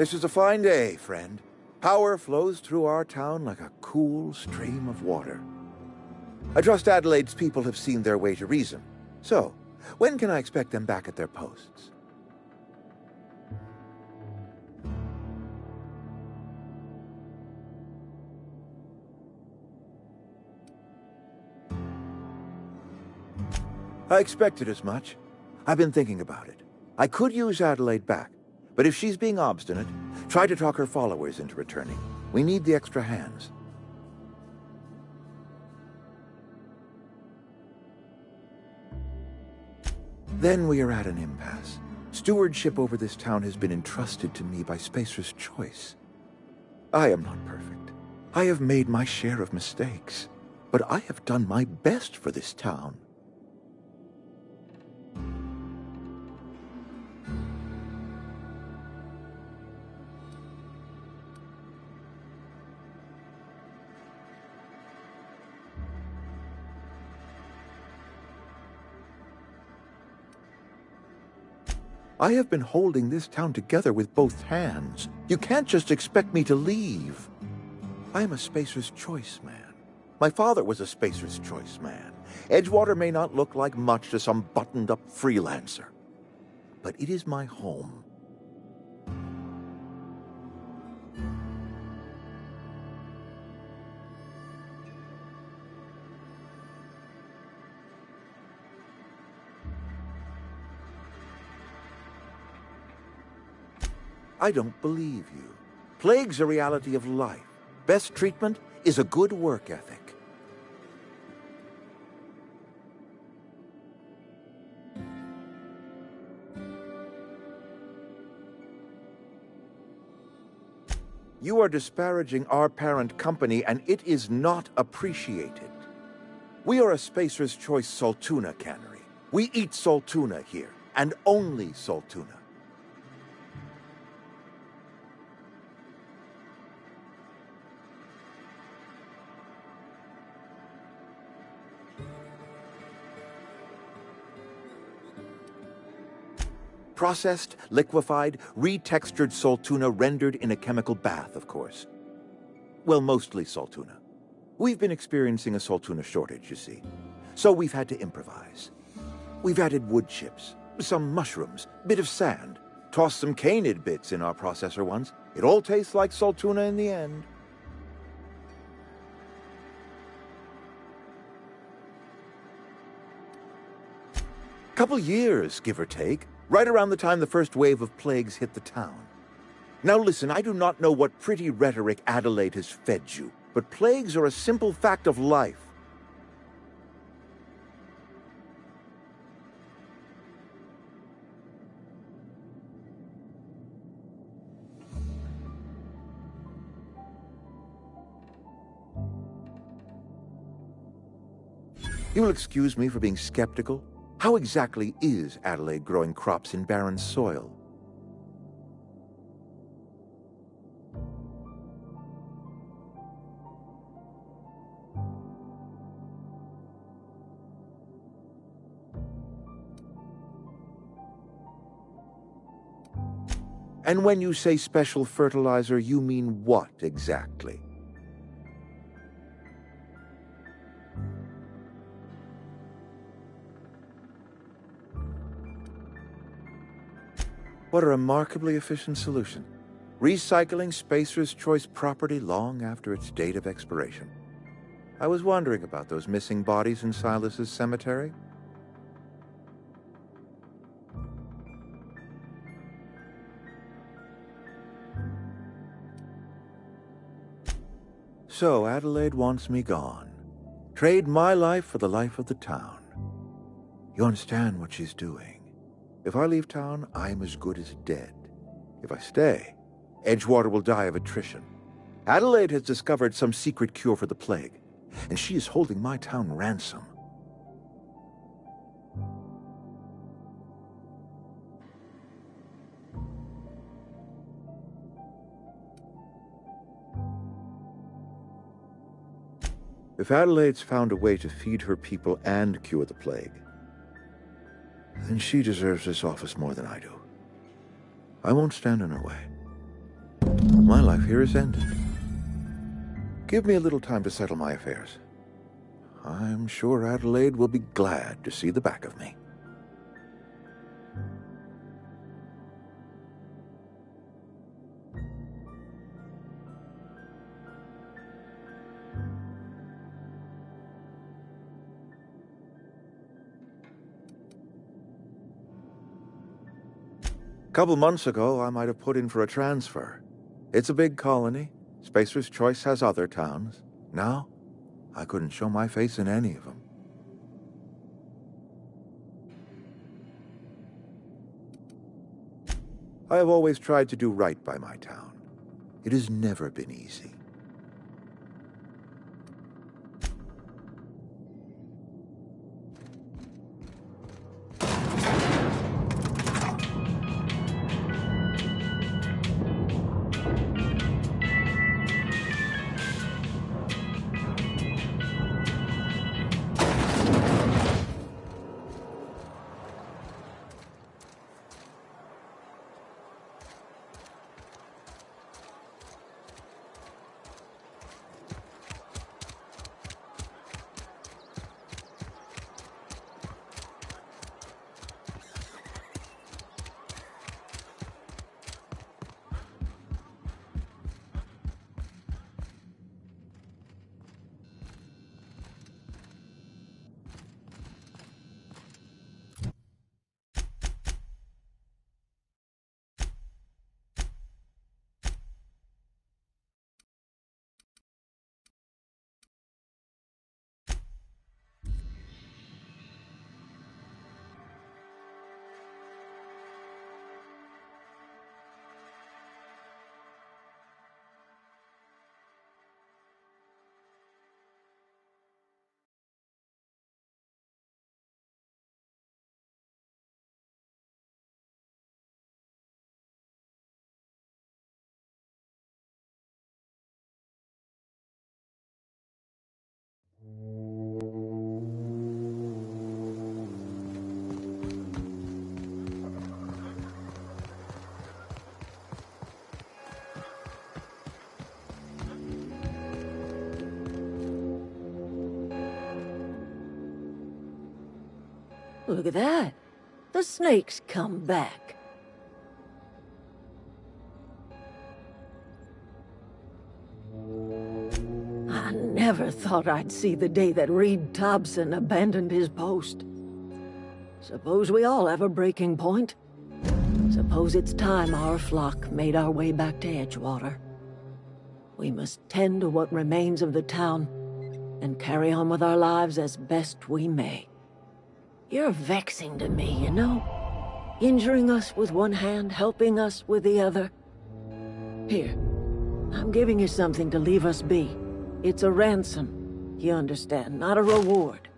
This is a fine day, friend. Power flows through our town like a cool stream of water. I trust Adelaide's people have seen their way to reason. So, when can I expect them back at their posts? I expected as much. I've been thinking about it. I could use Adelaide back, but if she's being obstinate, try to talk her followers into returning. We need the extra hands. Then we are at an impasse. Stewardship over this town has been entrusted to me by Spacer's Choice. I am not perfect. I have made my share of mistakes, but I have done my best for this town. I have been holding this town together with both hands. You can't just expect me to leave. I am a Spacer's Choice man. My father was a Spacer's Choice man. Edgewater may not look like much to some buttoned-up freelancer, but it is my home. I don't believe you. Plague's a reality of life. Best treatment is a good work ethic. You are disparaging our parent company, and it is not appreciated. We are a Spacer's Choice Saltuna cannery. We eat Saltuna here, and only Saltuna. Processed, liquefied, retextured Saltuna rendered in a chemical bath, of course. Well, mostly Saltuna. We've been experiencing a Saltuna shortage, you see. So we've had to improvise. We've added wood chips, some mushrooms, bit of sand, tossed some canid bits in our processor once. It all tastes like Saltuna in the end. Couple years, give or take. Right around the time the first wave of plagues hit the town. Now listen, I do not know what pretty rhetoric Adelaide has fed you, but plagues are a simple fact of life. You will excuse me for being skeptical. How exactly is Adelaide growing crops in barren soil? And when you say special fertilizer, you mean what exactly? What a remarkably efficient solution. Recycling Spacer's Choice property long after its date of expiration. I was wondering about those missing bodies in Silas's cemetery. So Adelaide wants me gone. Trade my life for the life of the town. You understand what she's doing. If I leave town, I'm as good as dead. If I stay, Edgewater will die of attrition. Adelaide has discovered some secret cure for the plague, and she is holding my town ransom. If Adelaide's found a way to feed her people and cure the plague, then she deserves this office more than I do. I won't stand in her way. My life here is ended. Give me a little time to settle my affairs. I'm sure Adelaide will be glad to see the back of me. A couple months ago, I might have put in for a transfer. It's a big colony. Spacer's Choice has other towns. Now, I couldn't show my face in any of them. I have always tried to do right by my town. It has never been easy. Look at that. The snake's come back. I never thought I'd see the day that Reed Thompson abandoned his post. Suppose we all have a breaking point. Suppose it's time our flock made our way back to Edgewater. We must tend to what remains of the town and carry on with our lives as best we may. You're vexing to me, you know? Injuring us with one hand, helping us with the other. Here, I'm giving you something to leave us be. It's a ransom, you understand, not a reward.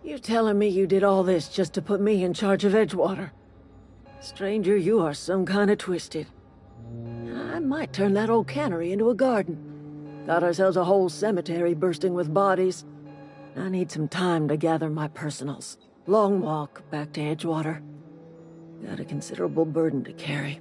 You're telling me you did all this just to put me in charge of Edgewater? Stranger, you are some kind of twisted. I might turn that old cannery into a garden. Got ourselves a whole cemetery bursting with bodies. I need some time to gather my personals. Long walk back to Edgewater. Got a considerable burden to carry.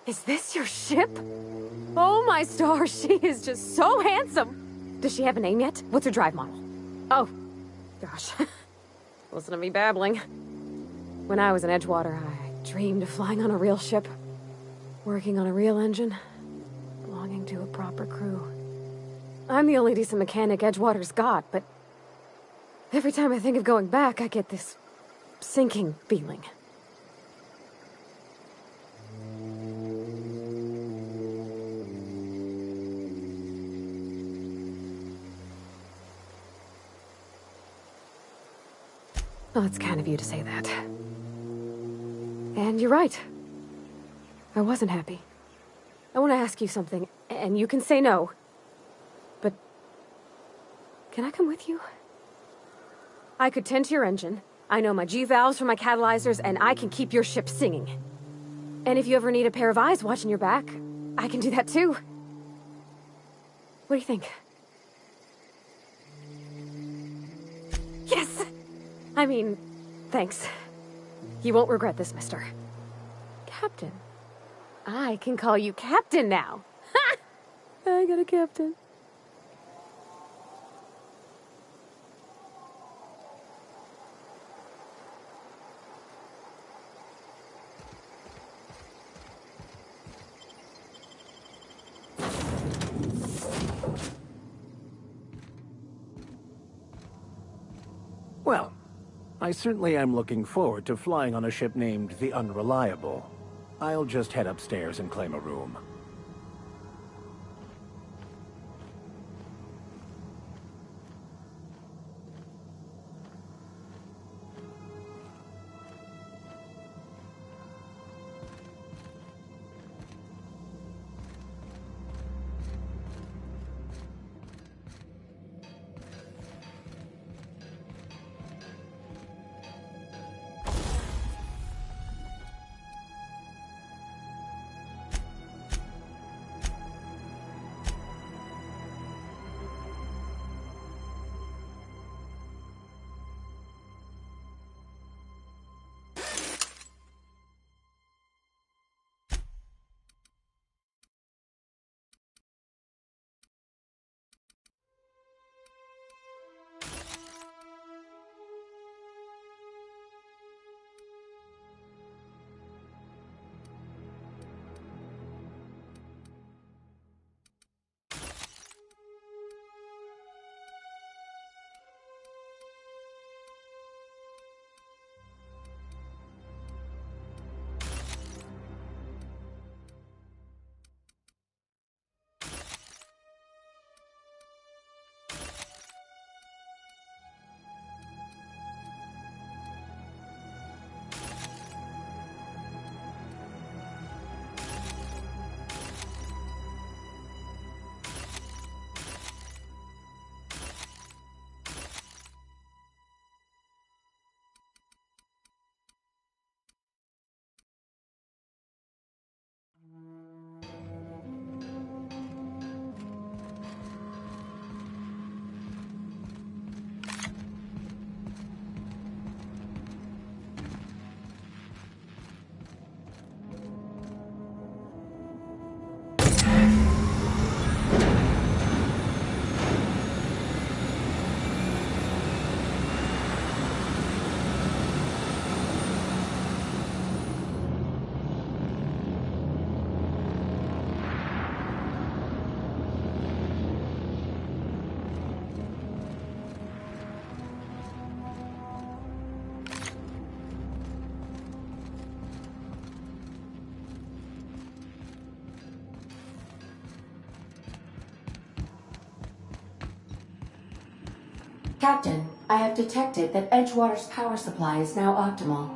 Is this your ship? Oh my stars, she is just so handsome! Does she have a name yet? What's her drive model? Oh, gosh. Listen to me babbling. When I was in Edgewater, I dreamed of flying on a real ship, working on a real engine, belonging to a proper crew. I'm the only decent mechanic Edgewater's got, but every time I think of going back, I get this sinking feeling. Well, it's kind of you to say that. And you're right. I wasn't happy. I want to ask you something, and you can say no. But can I come with you? I could tend to your engine. I know my G-valves for my catalyzers, and I can keep your ship singing. And if you ever need a pair of eyes watching your back, I can do that too. What do you think? Yes! I mean, thanks. You won't regret this, mister. Captain. I can call you Captain now. Ha! I got a captain. Well, I certainly am looking forward to flying on a ship named the Unreliable. I'll just head upstairs and claim a room. Captain, I have detected that Edgewater's power supply is now optimal.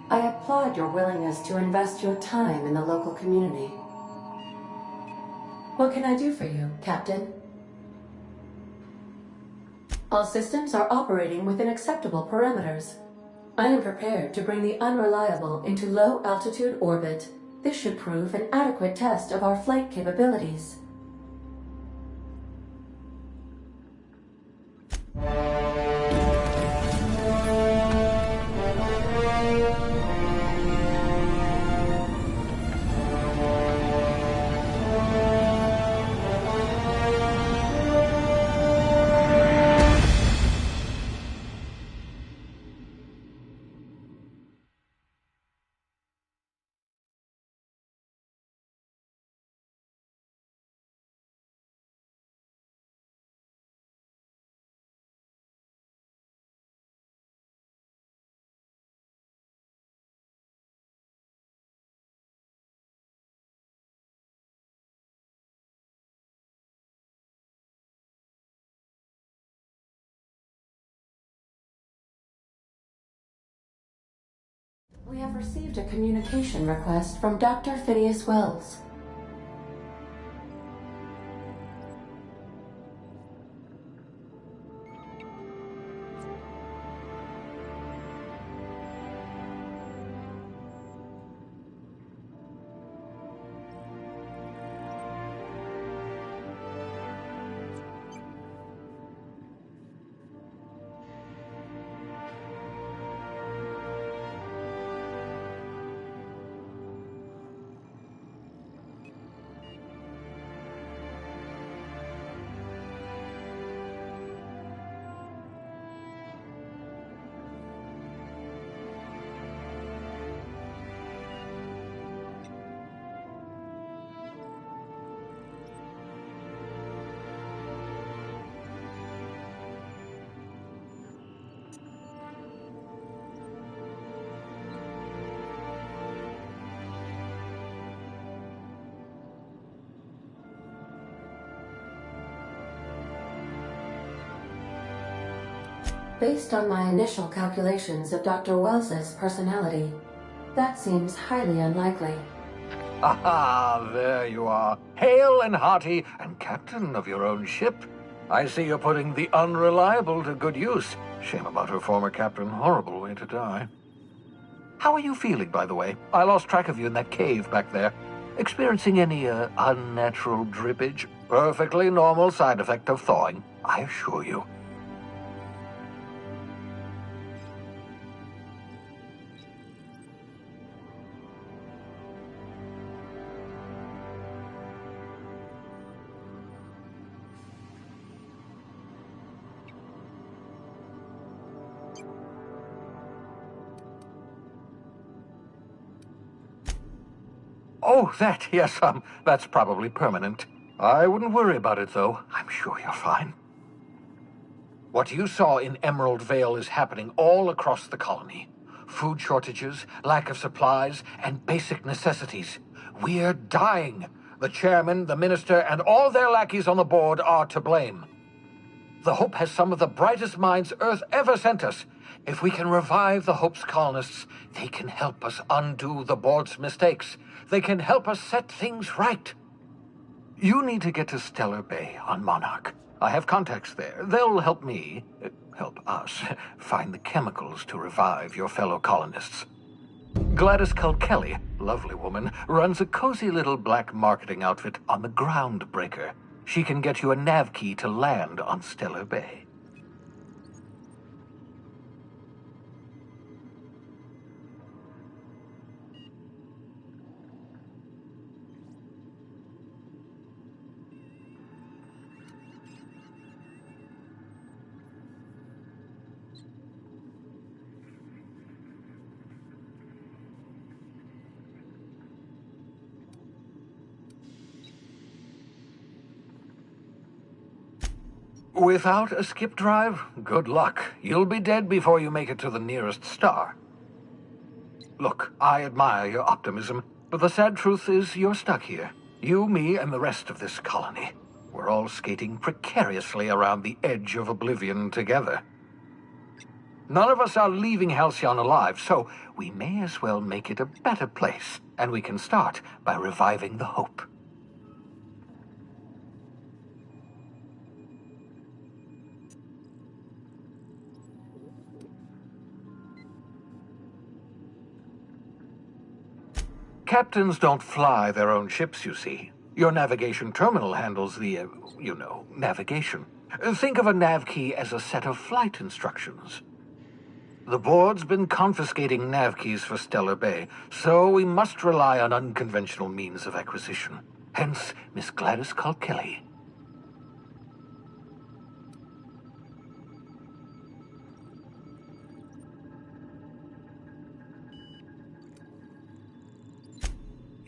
I applaud your willingness to invest your time in the local community. What can I do for you, Captain? All systems are operating within acceptable parameters. I am prepared to bring the Unreliable into low-altitude orbit. This should prove an adequate test of our flight capabilities. We have received a communication request from Dr. Phineas Wells. Based on my initial calculations of Dr. Wells's personality, that seems highly unlikely. Ah, there you are. Hale and hearty, and captain of your own ship. I see you're putting the Unreliable to good use. Shame about her former captain. Horrible way to die. How are you feeling, by the way? I lost track of you in that cave back there. Experiencing any, unnatural drippage? Perfectly normal side effect of thawing, I assure you. Oh, that, yes, that's probably permanent. I wouldn't worry about it, though. I'm sure you're fine. What you saw in Emerald Vale is happening all across the colony. Food shortages, lack of supplies, and basic necessities. We're dying. The chairman, the minister, and all their lackeys on the board are to blame. The Hope has some of the brightest minds Earth ever sent us. If we can revive the Hope's colonists, they can help us undo the board's mistakes. They can help us set things right. You need to get to Stellar Bay on Monarch. I have contacts there. They'll help me, help us, find the chemicals to revive your fellow colonists. Gladys Culkelly, lovely woman, runs a cozy little black marketing outfit on the Groundbreaker. She can get you a nav key to land on Stellar Bay. Without a skip drive, good luck. You'll be dead before you make it to the nearest star. Look, I admire your optimism, but the sad truth is you're stuck here. You, me, and the rest of this colony. We're all skating precariously around the edge of oblivion together. None of us are leaving Halcyon alive, so we may as well make it a better place, and we can start by reviving the Hope. Captains don't fly their own ships, you see. Your navigation terminal handles the, navigation. Think of a nav key as a set of flight instructions. The board's been confiscating nav keys for Stellar Bay, so we must rely on unconventional means of acquisition. Hence, Miss Gladys Kilkelly.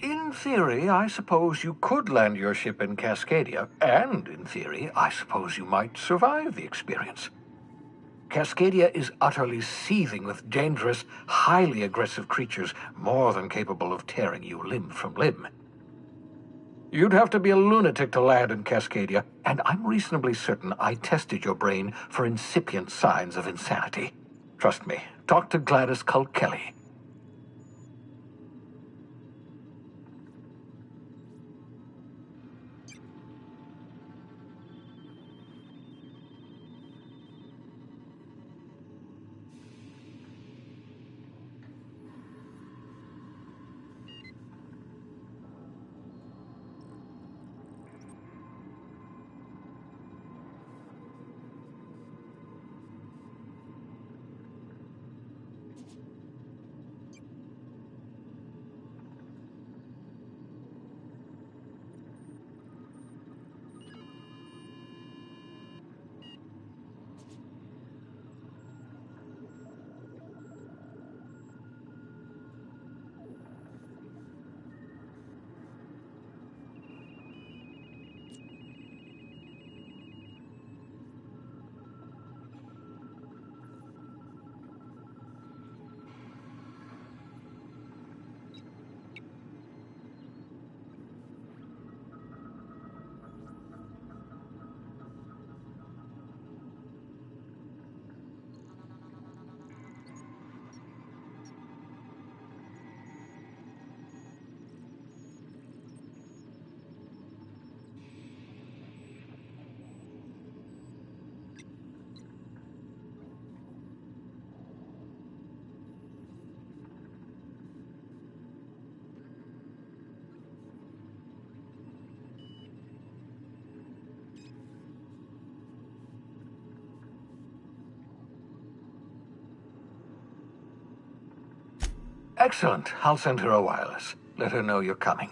In theory, I suppose you could land your ship in Cascadia, and in theory, I suppose you might survive the experience. Cascadia is utterly seething with dangerous, highly aggressive creatures more than capable of tearing you limb from limb. You'd have to be a lunatic to land in Cascadia, and I'm reasonably certain I tested your brain for incipient signs of insanity. Trust me, talk to Gladys Kilkelly. Excellent. I'll send her a wireless. Let her know you're coming.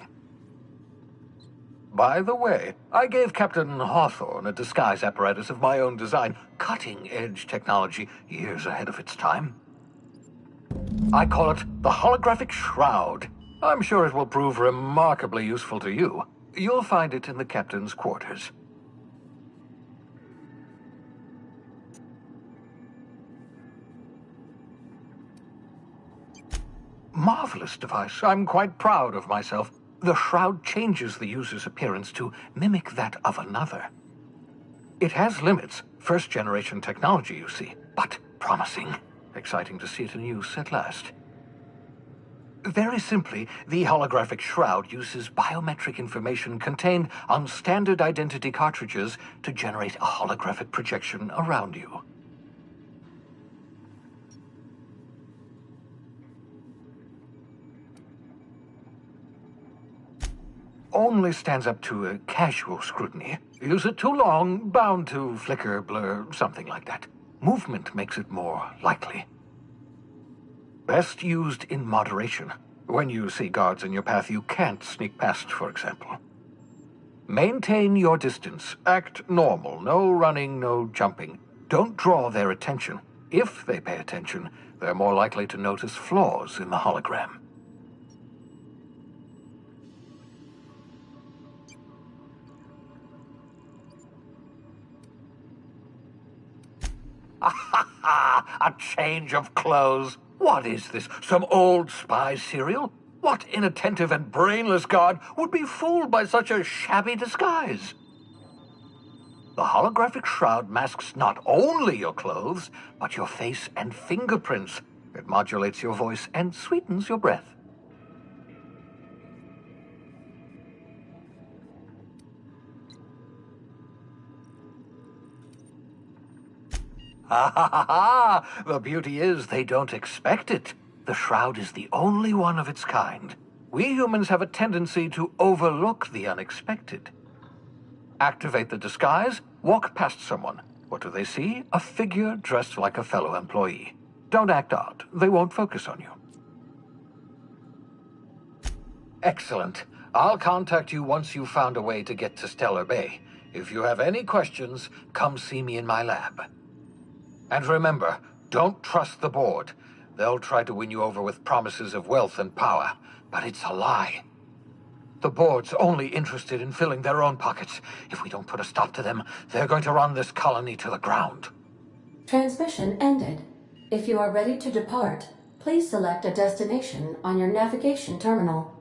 By the way, I gave Captain Hawthorne a disguise apparatus of my own design, cutting-edge technology years ahead of its time. I call it the holographic shroud. I'm sure it will prove remarkably useful to you. You'll find it in the captain's quarters. Marvelous device. I'm quite proud of myself. The shroud changes the user's appearance to mimic that of another. It has limits. First-generation technology, you see, but promising. Exciting to see it in use at last. Very simply, the holographic shroud uses biometric information contained on standard identity cartridges to generate a holographic projection around you. Only stands up to a casual scrutiny. Use it too long, bound to flicker, blur, something like that. Movement makes it more likely. Best used in moderation. When you see guards in your path you can't sneak past, for example. Maintain your distance. Act normal. No running, no jumping. Don't draw their attention. If they pay attention, they're more likely to notice flaws in the hologram. A change of clothes. What is this? Some old spy serial? What inattentive and brainless guard would be fooled by such a shabby disguise? The holographic shroud masks not only your clothes, but your face and fingerprints. It modulates your voice and sweetens your breath. Ha ha ha ha! The beauty is they don't expect it. The shroud is the only one of its kind. We humans have a tendency to overlook the unexpected. Activate the disguise, walk past someone. What do they see? A figure dressed like a fellow employee. Don't act odd. They won't focus on you. Excellent. I'll contact you once you've found a way to get to Stellar Bay. If you have any questions, come see me in my lab. And remember, don't trust the board. They'll try to win you over with promises of wealth and power, but it's a lie. The board's only interested in filling their own pockets. If we don't put a stop to them, they're going to run this colony to the ground. Transmission ended. If you are ready to depart, please select a destination on your navigation terminal.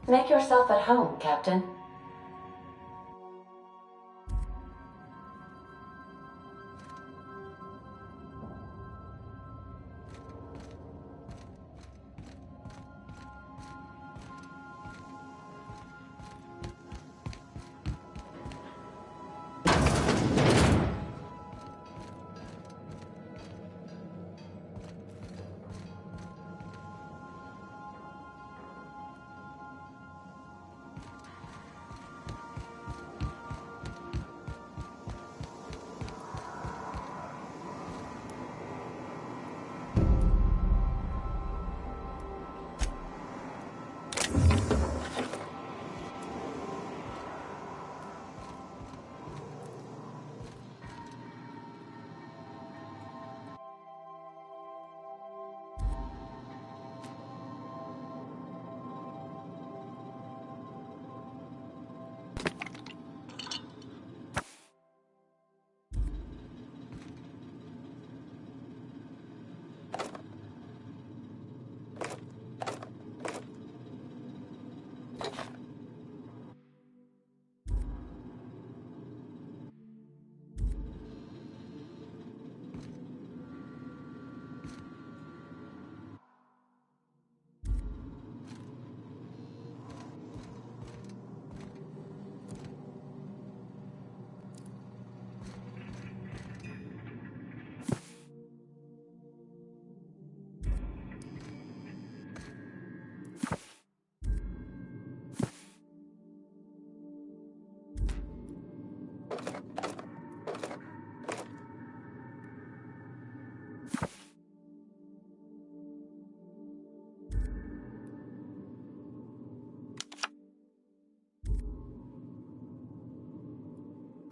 Make yourself at home, Captain.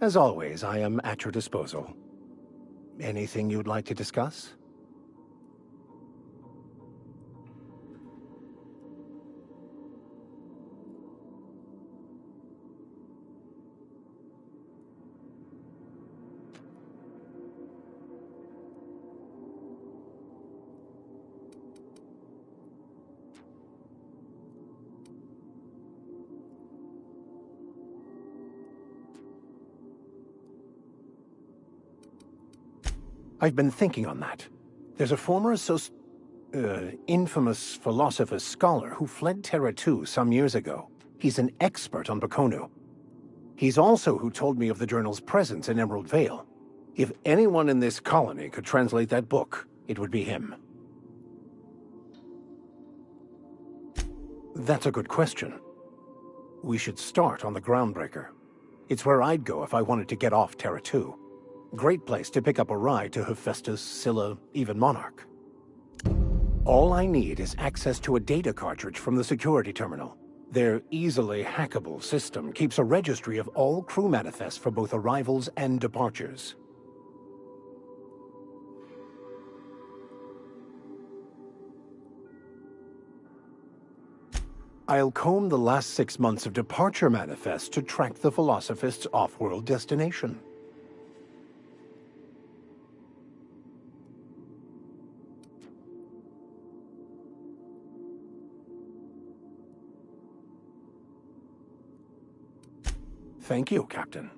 As always, I am at your disposal. Anything you'd like to discuss? I've been thinking on that. There's a former infamous philosopher scholar who fled Terra 2 some years ago. He's an expert on Bakonu. He's also who told me of the journal's presence in Emerald Vale. If anyone in this colony could translate that book, it would be him. That's a good question. We should start on the Groundbreaker. It's where I'd go if I wanted to get off Terra 2. Great place to pick up a ride to Hephaestus, Scylla, even Monarch. All I need is access to a data cartridge from the security terminal. Their easily hackable system keeps a registry of all crew manifests for both arrivals and departures. I'll comb the last 6 months of departure manifests to track the Philosophist's off-world destination. Thank you, Captain.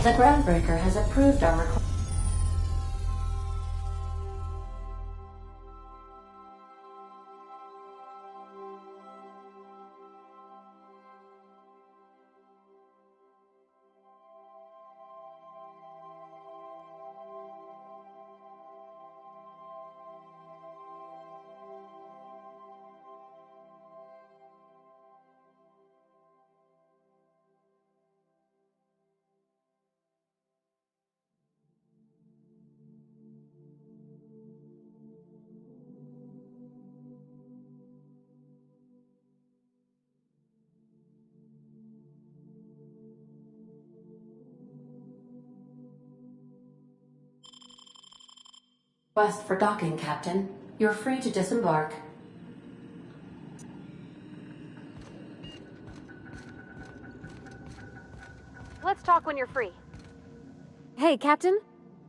The groundbreaker has approved our request. Request for docking, Captain. You're free to disembark. Let's talk when you're free. Hey, Captain.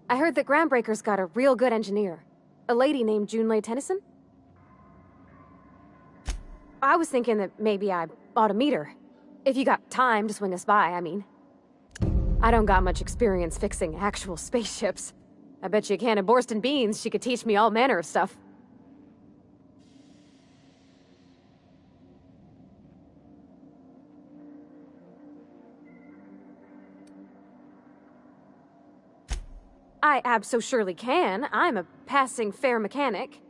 I heard that Groundbreaker's got a real good engineer. A lady named Junlei Tennyson? I was thinking that maybe I ought to meet her. If you got time to swing us by, I mean. I don't got much experience fixing actual spaceships. I bet you a can of Borston beans she could teach me all manner of stuff. I abso-surely can. I'm a passing fair mechanic.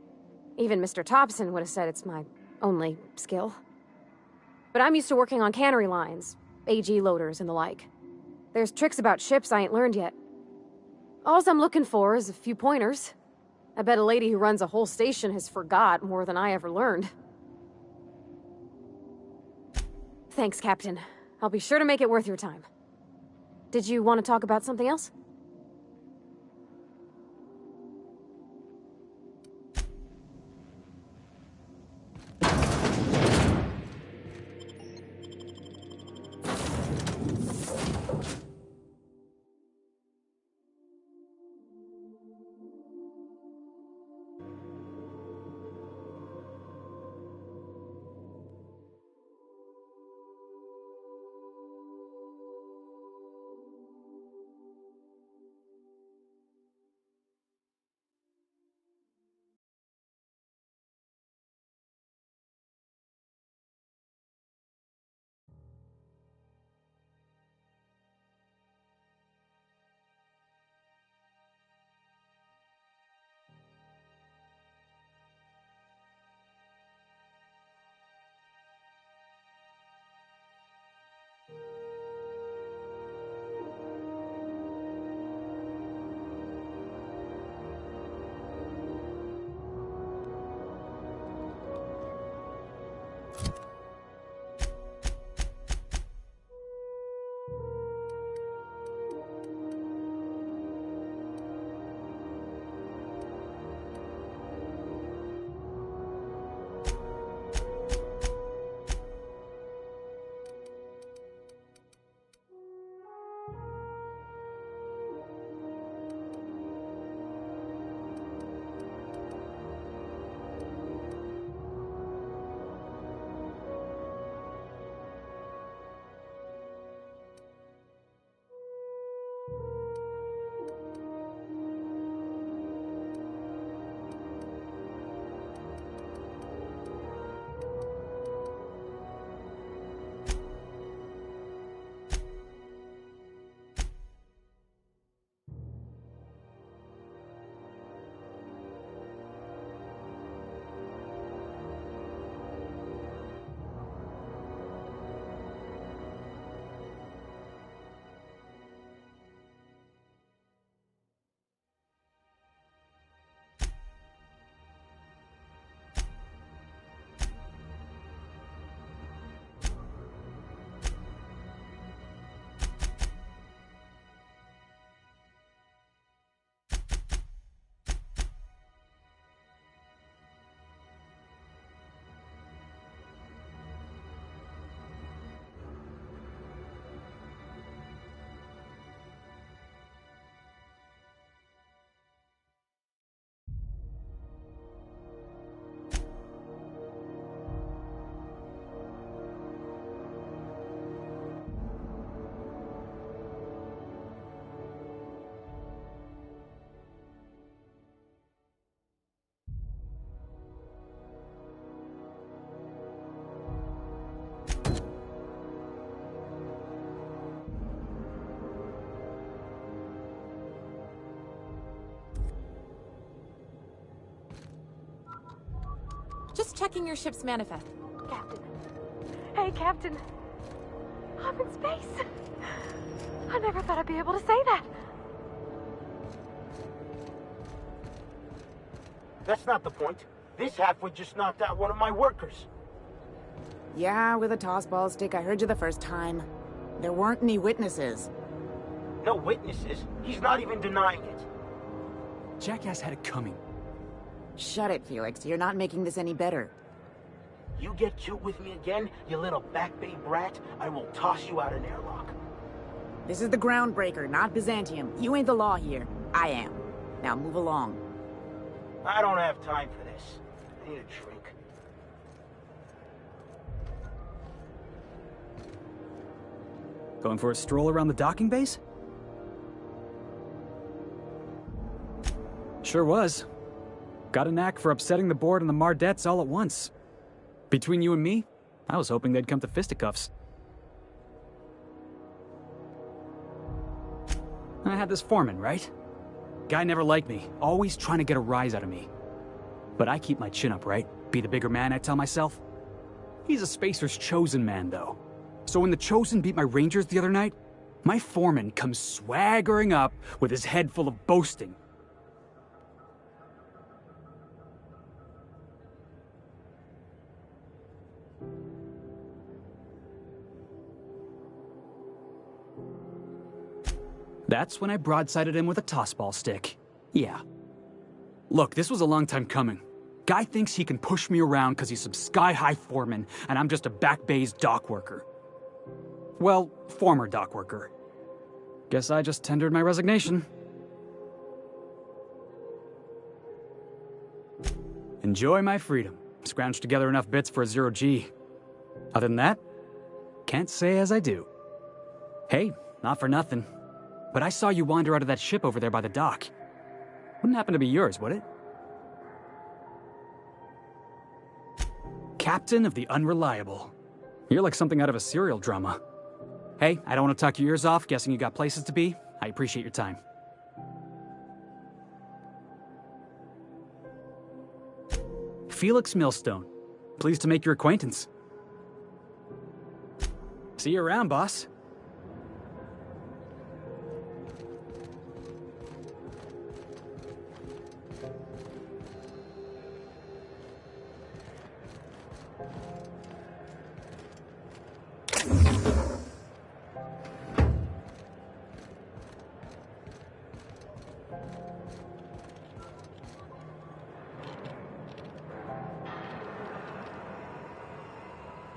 Even Mr. Thompson would have said it's my only skill. But I'm used to working on cannery lines, AG loaders and the like. There's tricks about ships I ain't learned yet. All I'm looking for is a few pointers. I bet a lady who runs a whole station has forgot more than I ever learned. Thanks, Captain. I'll be sure to make it worth your time. Did you want to talk about something else? Just checking your ship's manifest. Captain. Hey, Captain. I'm in space. I never thought I'd be able to say that. That's not the point. This halfwit just knocked out one of my workers. Yeah, with a toss-ball stick. I heard you the first time. There weren't any witnesses. No witnesses? He's not even denying it. Jackass had it coming. Shut it, Felix. You're not making this any better. You get cute with me again, you little Back Bay brat, I will toss you out an airlock. This is the Groundbreaker, not Byzantium. You ain't the law here. I am. Now move along. I don't have time for this. I need a drink. Going for a stroll around the docking base? Sure was. Got a knack for upsetting the board and the Mardettes all at once. Between you and me, I was hoping they'd come to fisticuffs. I had this foreman, right? Guy never liked me, always trying to get a rise out of me. But I keep my chin up, right? Be the bigger man, I tell myself. He's a Spacer's chosen man, though. So when the Chosen beat my Rangers the other night, my foreman comes swaggering up with his head full of boasting. That's when I broadsided him with a tossball stick. Yeah. Look, this was a long time coming. Guy thinks he can push me around because he's some sky-high foreman, and I'm just a Back Bay's dock worker. Well, former dock worker. Guess I just tendered my resignation. Enjoy my freedom. Scrounged together enough bits for a 0G. Other than that, can't say as I do. Hey, not for nothing. But I saw you wander out of that ship over there by the dock. Wouldn't happen to be yours, would it? Captain of the Unreliable. You're like something out of a serial drama. Hey, I don't want to talk your ears off, guessing you got places to be. I appreciate your time. Felix Millstone. Pleased to make your acquaintance. See you around, boss.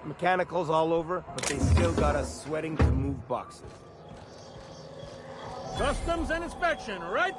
Mechanicals all over, but they still got us sweating to move boxes. Customs and inspection, right?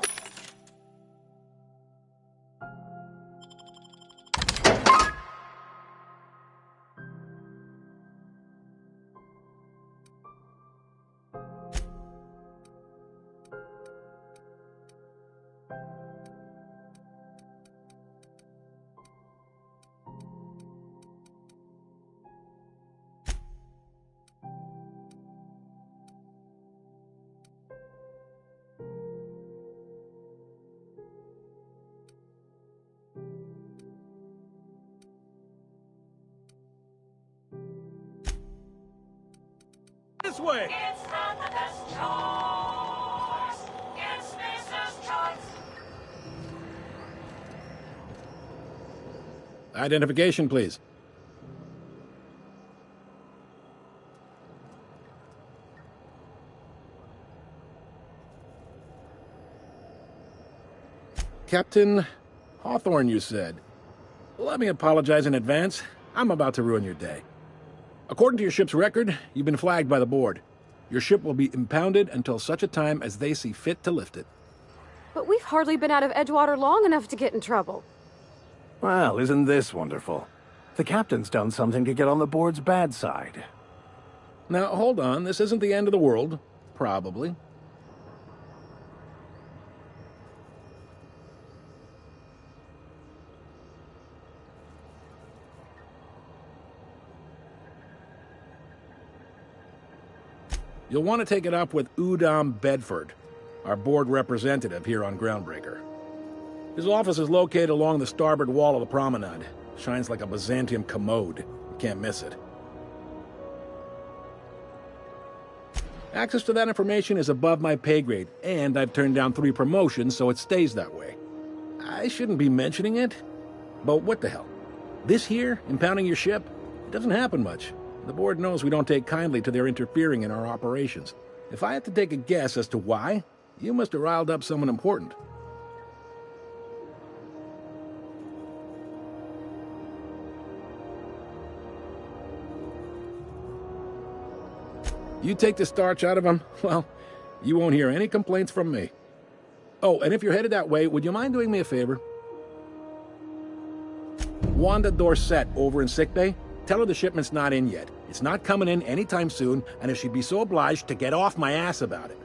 This way! It's not the best choice. It's Spacer's choice. Identification, please. Captain Hawthorne, you said. Let me apologize in advance. I'm about to ruin your day. According to your ship's record, you've been flagged by the board. Your ship will be impounded until such a time as they see fit to lift it. But we've hardly been out of Edgewater long enough to get in trouble. Well, isn't this wonderful? The captain's done something to get on the board's bad side. Now, hold on. This isn't the end of the world. Probably. You'll want to take it up with Udom Bedford, our board representative here on Groundbreaker. His office is located along the starboard wall of the promenade. Shines like a Byzantium commode. You can't miss it. Access to that information is above my pay grade, and I've turned down 3 promotions, so it stays that way. I shouldn't be mentioning it, but what the hell? This here, impounding your ship, it doesn't happen much. The board knows we don't take kindly to their interfering in our operations. If I had to take a guess as to why, you must have riled up someone important. You take the starch out of them, well, you won't hear any complaints from me. Oh, and if you're headed that way, would you mind doing me a favor? Wanda Dorset over in sickbay, tell her the shipment's not in yet. It's not coming in anytime soon, and if she'd be so obliged to get off my ass about it.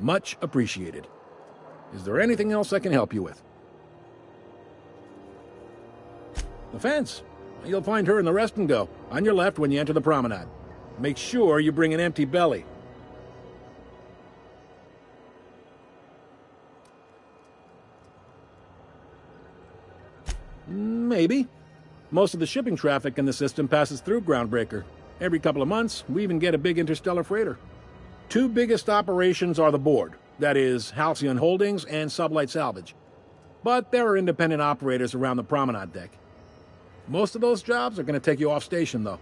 Much appreciated. Is there anything else I can help you with? The fence. You'll find her in the rest and go, on your left when you enter the promenade. Make sure you bring an empty belly. Maybe. Most of the shipping traffic in the system passes through Groundbreaker. Every couple of months, we even get a big interstellar freighter. 2 biggest operations are the board, that is, Halcyon Holdings and Sublight Salvage. But there are independent operators around the promenade deck. Most of those jobs are going to take you off station, though.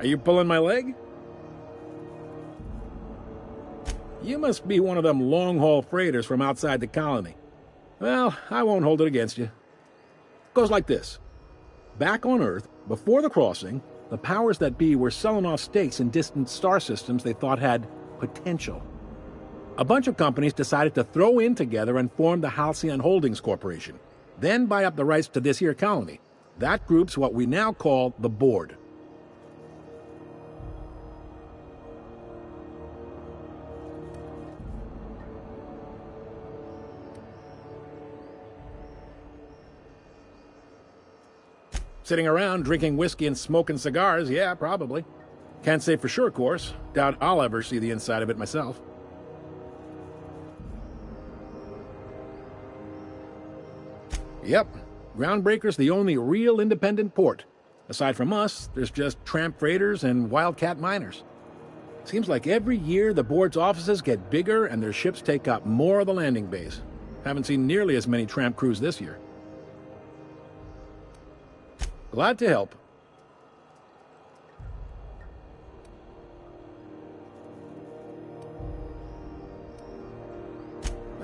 Are you pulling my leg? You must be one of them long-haul freighters from outside the colony. Well, I won't hold it against you. Goes like this. Back on Earth, before the crossing, the powers that be were selling off stakes in distant star systems they thought had potential. A bunch of companies decided to throw in together and form the Halcyon Holdings Corporation, then buy up the rights to this here colony. That group's what we now call the Board. Sitting around drinking whiskey and smoking cigars, yeah, probably. Can't say for sure, of course. Doubt I'll ever see the inside of it myself. Yep, Groundbreaker's the only real independent port. Aside from us, there's just tramp freighters and wildcat miners. Seems like every year the board's offices get bigger and their ships take up more of the landing bays. Haven't seen nearly as many tramp crews this year. Glad to help.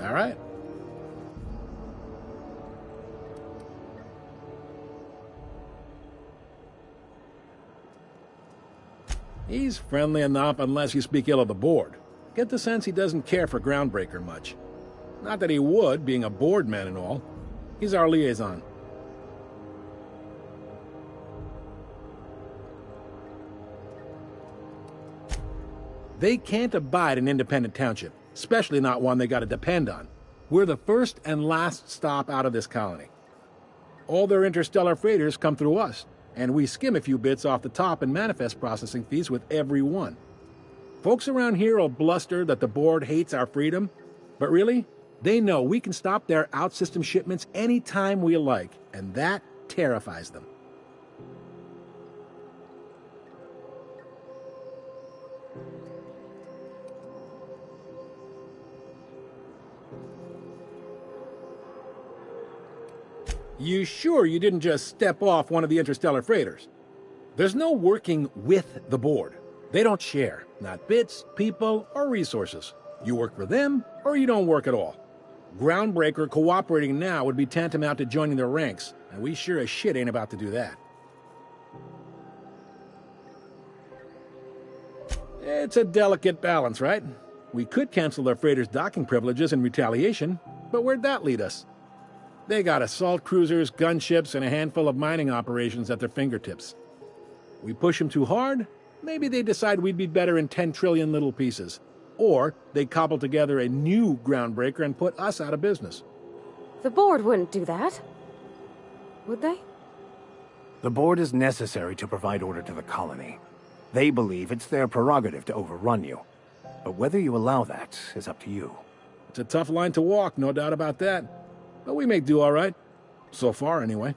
All right. He's friendly enough unless you speak ill of the board. Get the sense he doesn't care for Groundbreaker much. Not that he would, being a board man and all. He's our liaison. They can't abide an independent township, especially not one they gotta depend on. We're the first and last stop out of this colony. All their interstellar freighters come through us, and we skim a few bits off the top in manifest processing fees with every one. Folks around here will bluster that the board hates our freedom, but really, they know we can stop their out-system shipments anytime we like, and that terrifies them. You sure you didn't just step off one of the interstellar freighters? There's no working with the board. They don't share, not bits, people, or resources. You work for them, or you don't work at all. Groundbreaker cooperating now would be tantamount to joining their ranks, and we sure as shit ain't about to do that. It's a delicate balance, right? We could cancel their freighters' docking privileges in retaliation, but where'd that lead us? They got assault cruisers, gunships, and a handful of mining operations at their fingertips. We push them too hard, maybe they decide we'd be better in 10 trillion little pieces. Or they cobble together a new Groundbreaker and put us out of business. The board wouldn't do that. Would they? The board is necessary to provide order to the colony. They believe it's their prerogative to overrun you. But whether you allow that is up to you. It's a tough line to walk, no doubt about that. But we make do all right. So far, anyway.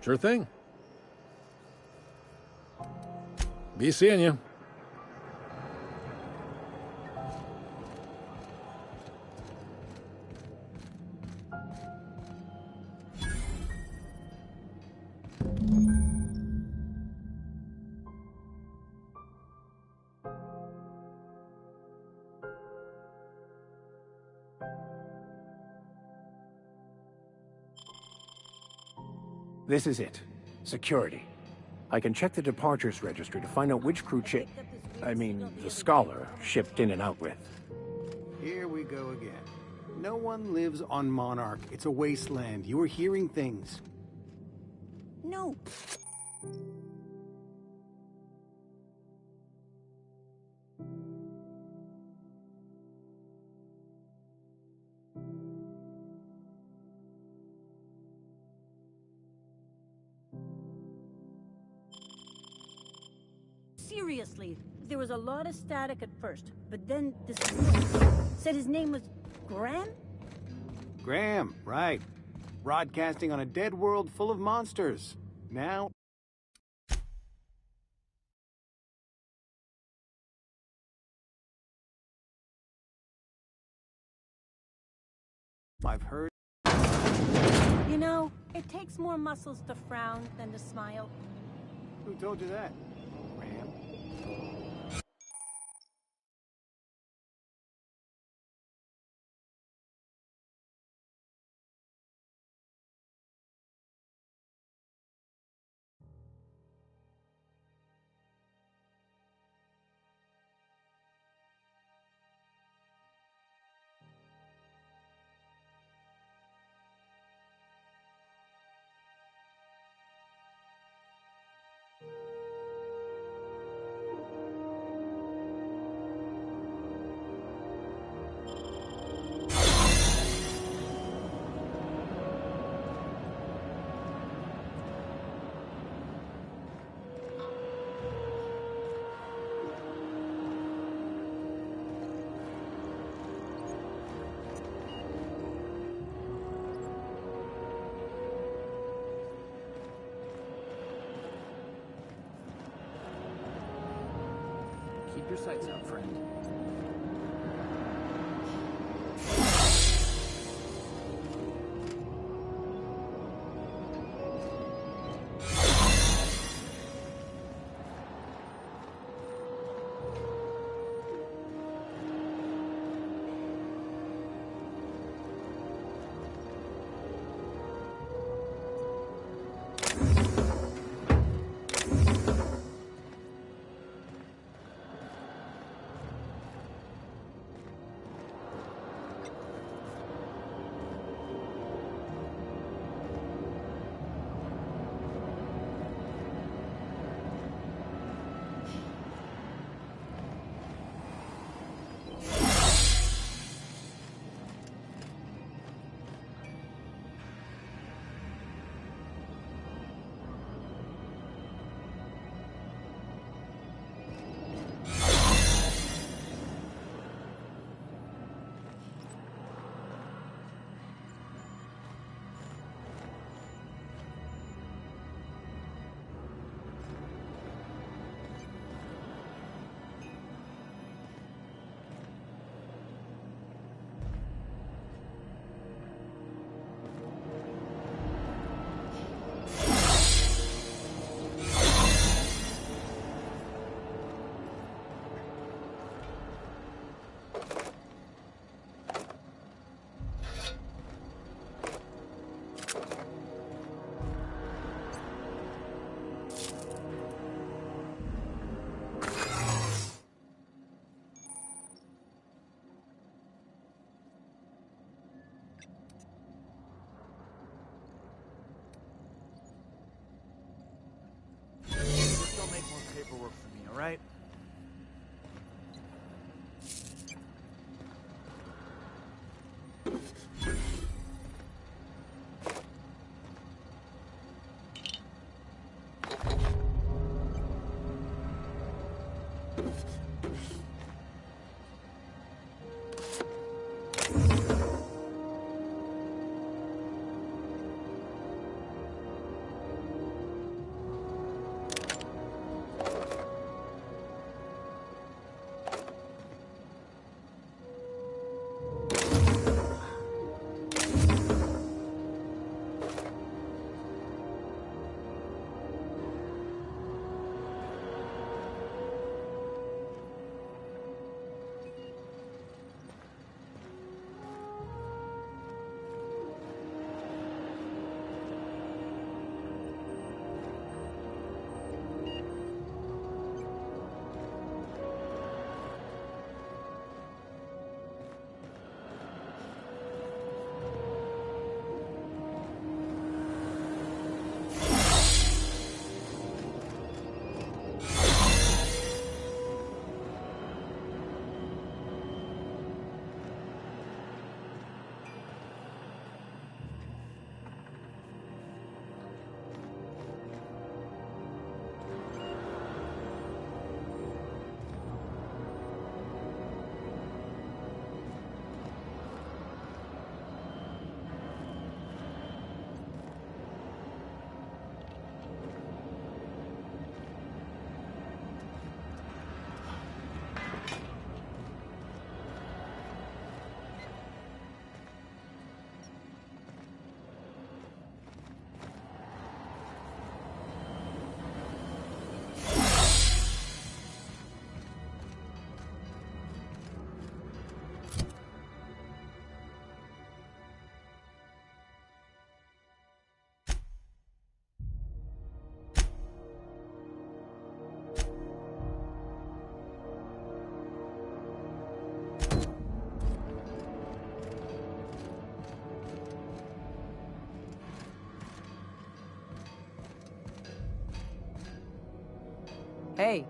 Sure thing. Be seeing you. This is it. Security. I can check the departures registry to find out which crew the scholar shipped in and out with. Here we go again. No one lives on Monarch. It's a wasteland. You are hearing things. No. Seriously, there was a lot of static at first, but then this said his name was Graham? Graham, right. Broadcasting on a dead world full of monsters. Now... I've heard... You know, it takes more muscles to frown than to smile. Who told you that? Graham? Keep your sights out, friend. Paperwork for me, all right? Hey.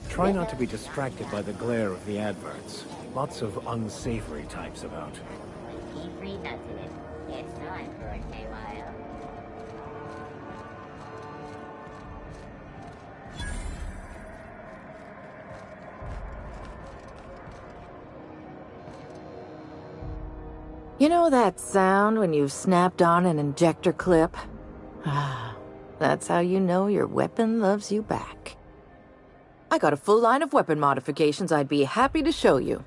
Try not to be distracted by the glare of the adverts. Lots of unsavory types about. Keep renutsing it. It's time for a KYO. You know that sound when you've snapped on an injector clip? That's how you know your weapon loves you back. I got a full line of weapon modifications I'd be happy to show you.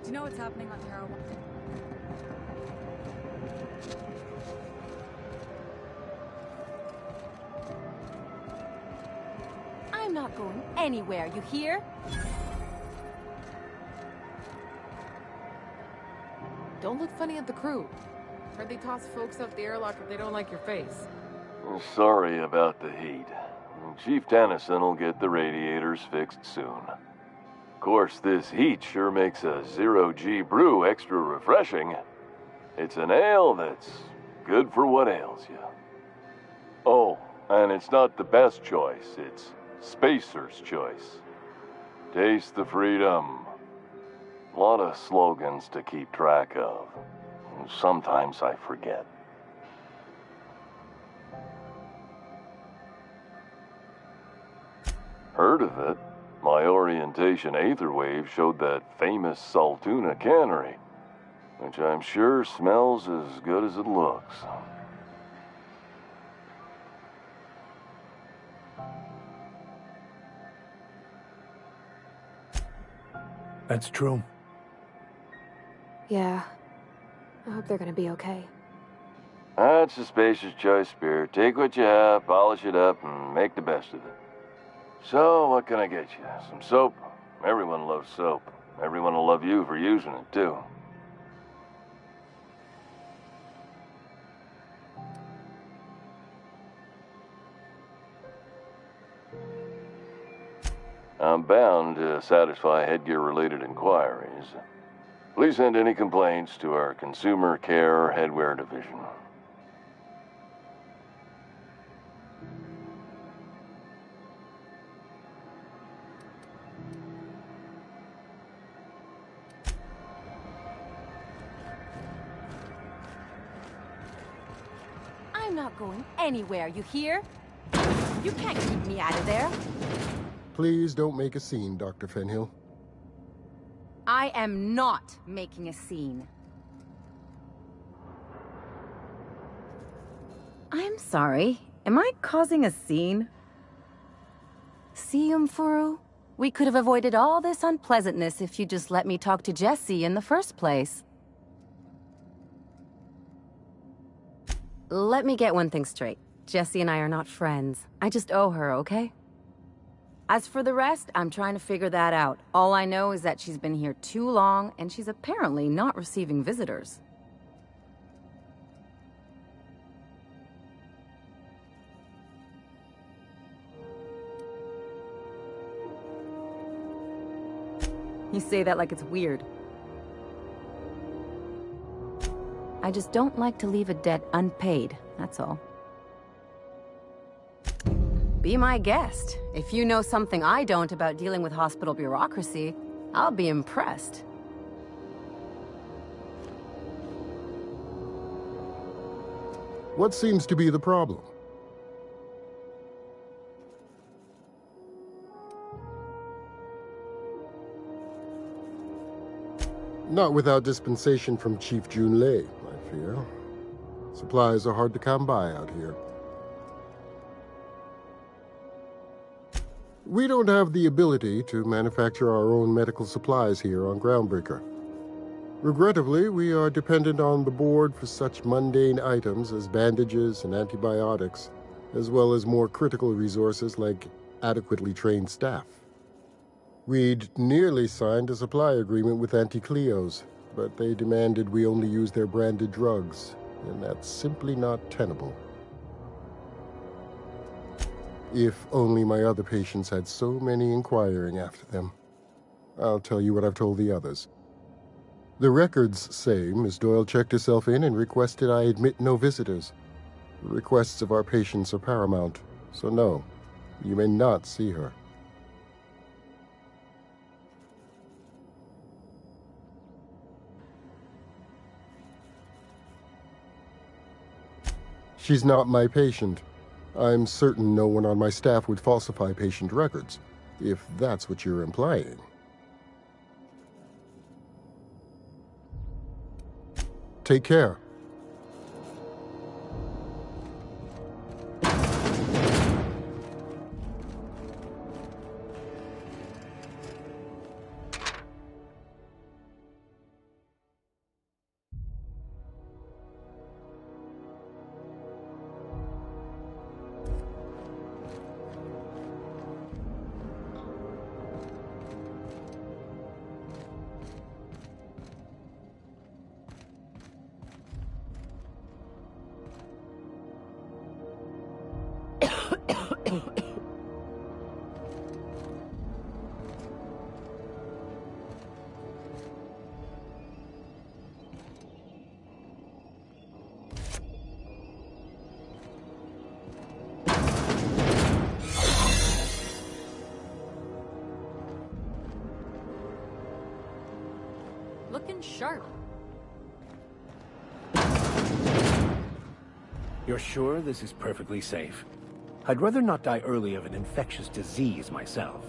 Do you know what's happening on Terra 1? I'm not going anywhere, you hear? Don't look funny at the crew. Heard they toss folks up the airlock if they don't like your face. Sorry about the heat. Chief Tennyson will get the radiators fixed soon. Of course, this heat sure makes a zero-G brew extra refreshing. It's an ale that's good for what ails you. Oh, and it's not the best choice. It's Spacer's choice. Taste the freedom. A lot of slogans to keep track of. Sometimes I forget. Heard of it? My orientation aether wave showed that famous Saltuna cannery, which I'm sure smells as good as it looks. That's true. Yeah. I hope they're gonna be okay. That's a Spacer's choice beer. Take what you have, polish it up, and make the best of it. So, what can I get you? Some soap? Everyone loves soap. Everyone will love you for using it, too. I'm bound to satisfy headgear-related inquiries. Please send any complaints to our Consumer Care Headwear Division. I'm not going anywhere, you hear? You can't keep me out of there. Please don't make a scene, Dr. Fenhill. I am not making a scene. I'm sorry. Am I causing a scene? See, Umfuru? We could have avoided all this unpleasantness if you just let me talk to Jessie in the first place. Let me get one thing straight. Jessie and I are not friends. I just owe her, okay? As for the rest, I'm trying to figure that out. All I know is that she's been here too long, and she's apparently not receiving visitors. You say that like it's weird. I just don't like to leave a debt unpaid, that's all. Be my guest. If you know something I don't about dealing with hospital bureaucracy, I'll be impressed. What seems to be the problem? Not without dispensation from Chief Junlei, I fear. Supplies are hard to come by out here. We don't have the ability to manufacture our own medical supplies here on Groundbreaker. Regrettably, we are dependent on the board for such mundane items as bandages and antibiotics, as well as more critical resources like adequately trained staff. We'd nearly signed a supply agreement with Anti-Cleos, but they demanded we only use their branded drugs, and that's simply not tenable. If only my other patients had so many inquiring after them. I'll tell you what I've told the others. The records say Miss Doyle checked herself in and requested I admit no visitors. The requests of our patients are paramount, so no, you may not see her. She's not my patient. I'm certain no one on my staff would falsify patient records, if that's what you're implying. Take care. looking sharp. You're sure this is perfectly safe? I'd rather not die early of an infectious disease myself.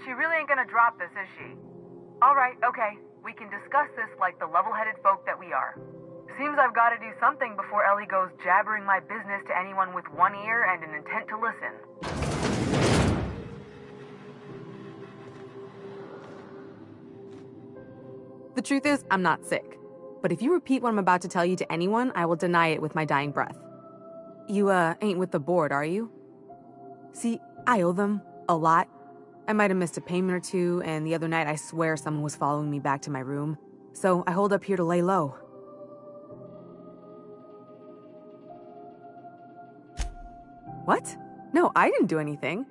She really ain't gonna drop this, is she? Alright, okay. We can discuss this like the level-headed folk that we are. Seems I've gotta do something before Ellie goes jabbering my business to anyone with one ear and an intent to listen. The truth is, I'm not sick. But if you repeat what I'm about to tell you to anyone, I will deny it with my dying breath. You, ain't with the board, are you? See, I owe them a lot. I might have missed a payment or two, and the other night I swear someone was following me back to my room. So I hold up here to lay low. What? No, I didn't do anything.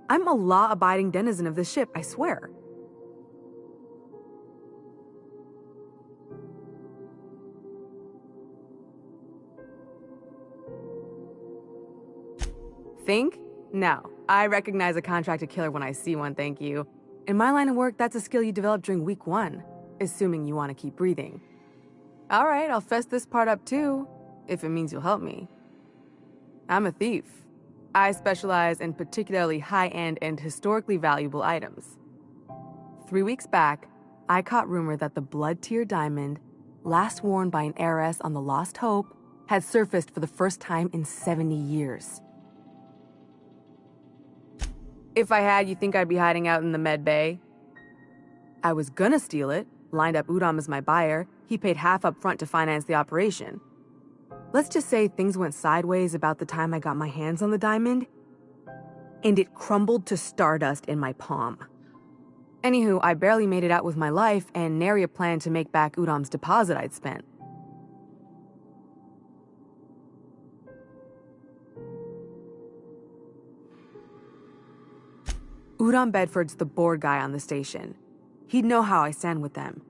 I'm a law-abiding denizen of this ship, I swear. Think? No. I recognize a contracted killer when I see one, thank you. In my line of work, that's a skill you develop during week 1, assuming you want to keep breathing. Alright, I'll fess this part up too, if it means you'll help me. I'm a thief. I specialize in particularly high-end and historically valuable items. 3 weeks back, I caught rumor that the blood-tier diamond, last worn by an heiress on the Lost Hope, had surfaced for the first time in 70 years. If I had, you think I'd be hiding out in the med bay? I was gonna steal it, lined up Udom as my buyer. He paid half up front to finance the operation. Let's just say things went sideways about the time I got my hands on the diamond, and it crumbled to stardust in my palm. Anywho, I barely made it out with my life, and nary a plan to make back Udom's deposit I'd spent. Udom Bedford's the board guy on the station. He'd know how I stand with them.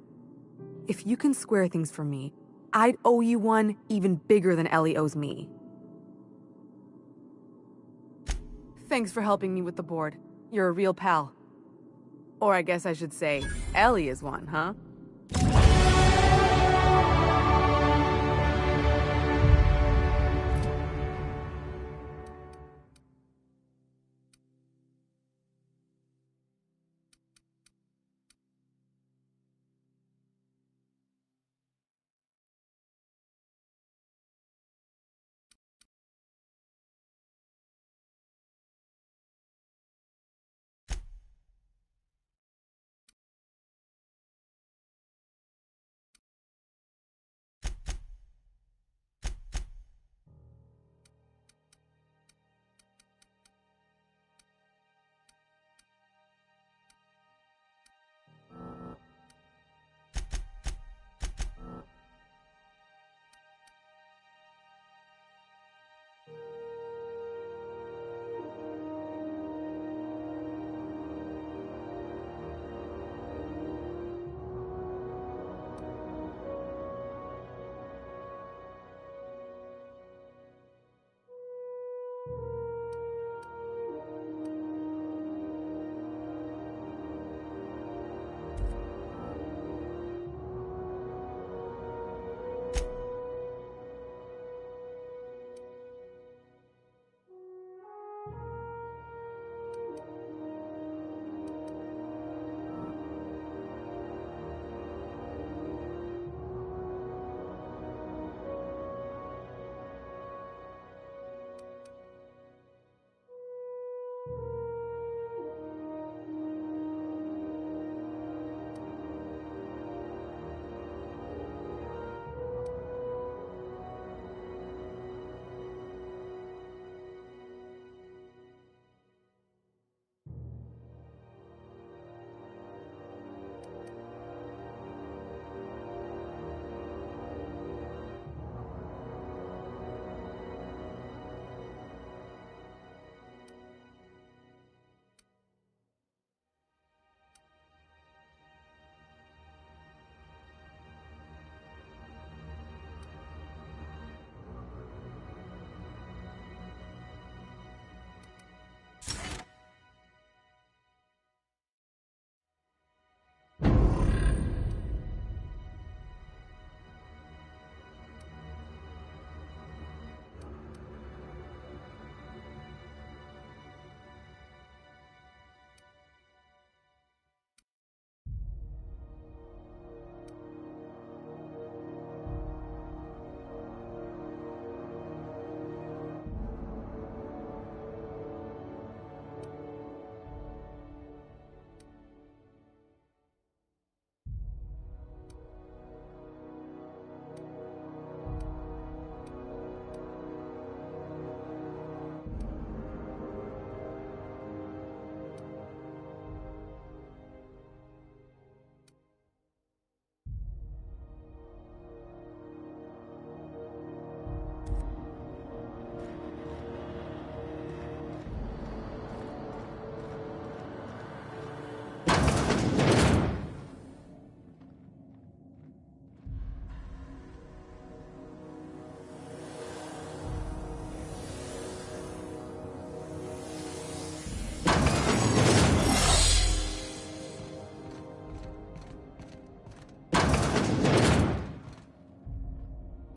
If you can square things for me, I'd owe you one even bigger than Ellie owes me. Thanks for helping me with the board. You're a real pal. Or I guess I should say, Ellie is one, huh?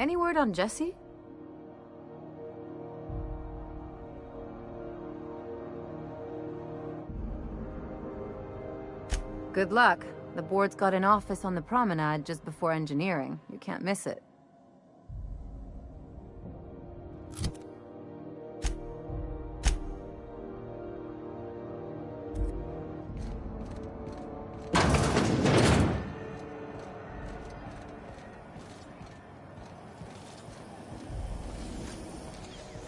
Any word on Jesse? Good luck. The board's got an office on the promenade just before engineering. You can't miss it.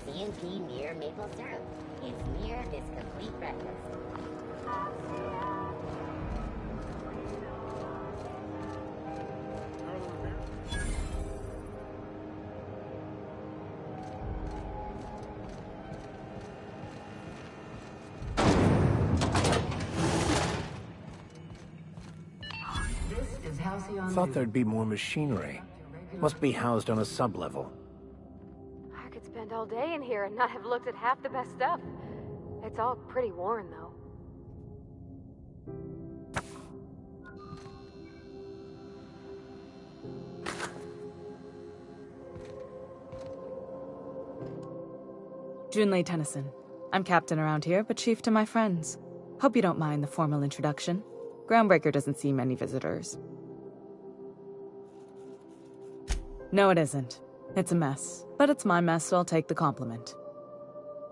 C&P Mere Maple Syrup. It's near this complete breakfast. Thought there'd be more machinery. Must be housed on a sub-level. I could spend all day in here and not have looked at half the best stuff. It's all pretty worn, though. Junlei Tennyson. I'm captain around here, but chief to my friends. Hope you don't mind the formal introduction. Groundbreaker doesn't see many visitors. No, it isn't. It's a mess. But it's my mess, so I'll take the compliment.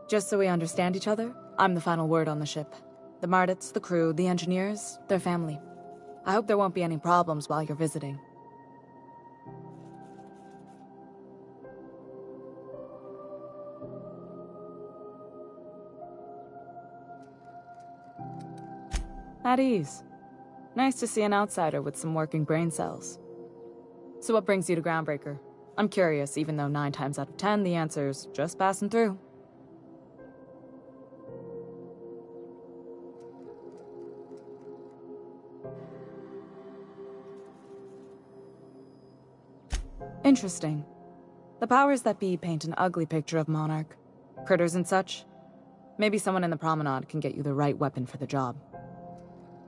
Just so we understand each other, I'm the final word on the ship. The Mardits, the crew, the engineers, their family. I hope there won't be any problems while you're visiting. At ease. Nice to see an outsider with some working brain cells. So what brings you to Groundbreaker? I'm curious, even though 9 times out of 10 the answer's just passing through. Interesting. The powers that be paint an ugly picture of Monarch. Critters and such. Maybe someone in the promenade can get you the right weapon for the job.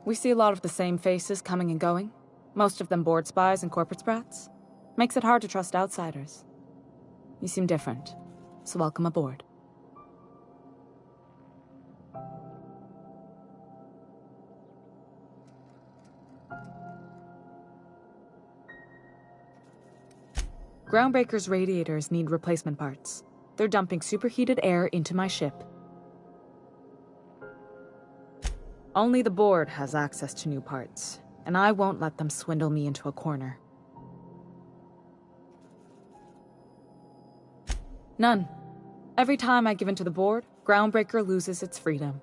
We see a lot of the same faces coming and going. Most of them board spies and corporate sprats. Makes it hard to trust outsiders. You seem different, so welcome aboard. Groundbreaker's radiators need replacement parts. They're dumping superheated air into my ship. Only the board has access to new parts, and I won't let them swindle me into a corner. None. Every time I give in to the board, Groundbreaker loses its freedom.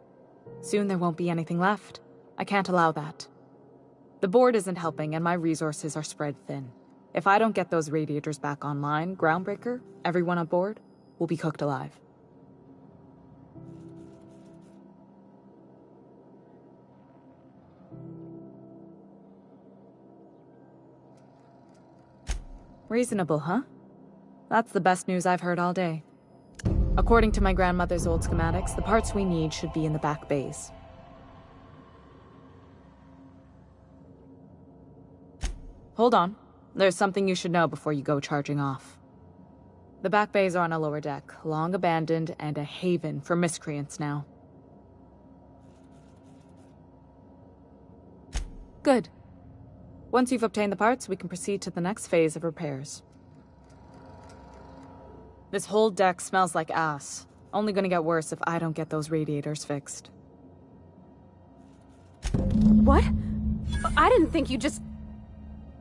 Soon there won't be anything left. I can't allow that. The board isn't helping, and my resources are spread thin. If I don't get those radiators back online, Groundbreaker, everyone on board, will be cooked alive. Reasonable, huh? That's the best news I've heard all day. According to my grandmother's old schematics, the parts we need should be in the back bays. Hold on. There's something you should know before you go charging off. The back bays are on a lower deck, long abandoned and a haven for miscreants now. Good. Once you've obtained the parts, we can proceed to the next phase of repairs. This whole deck smells like ass. Only gonna get worse if I don't get those radiators fixed. What? I didn't think you just...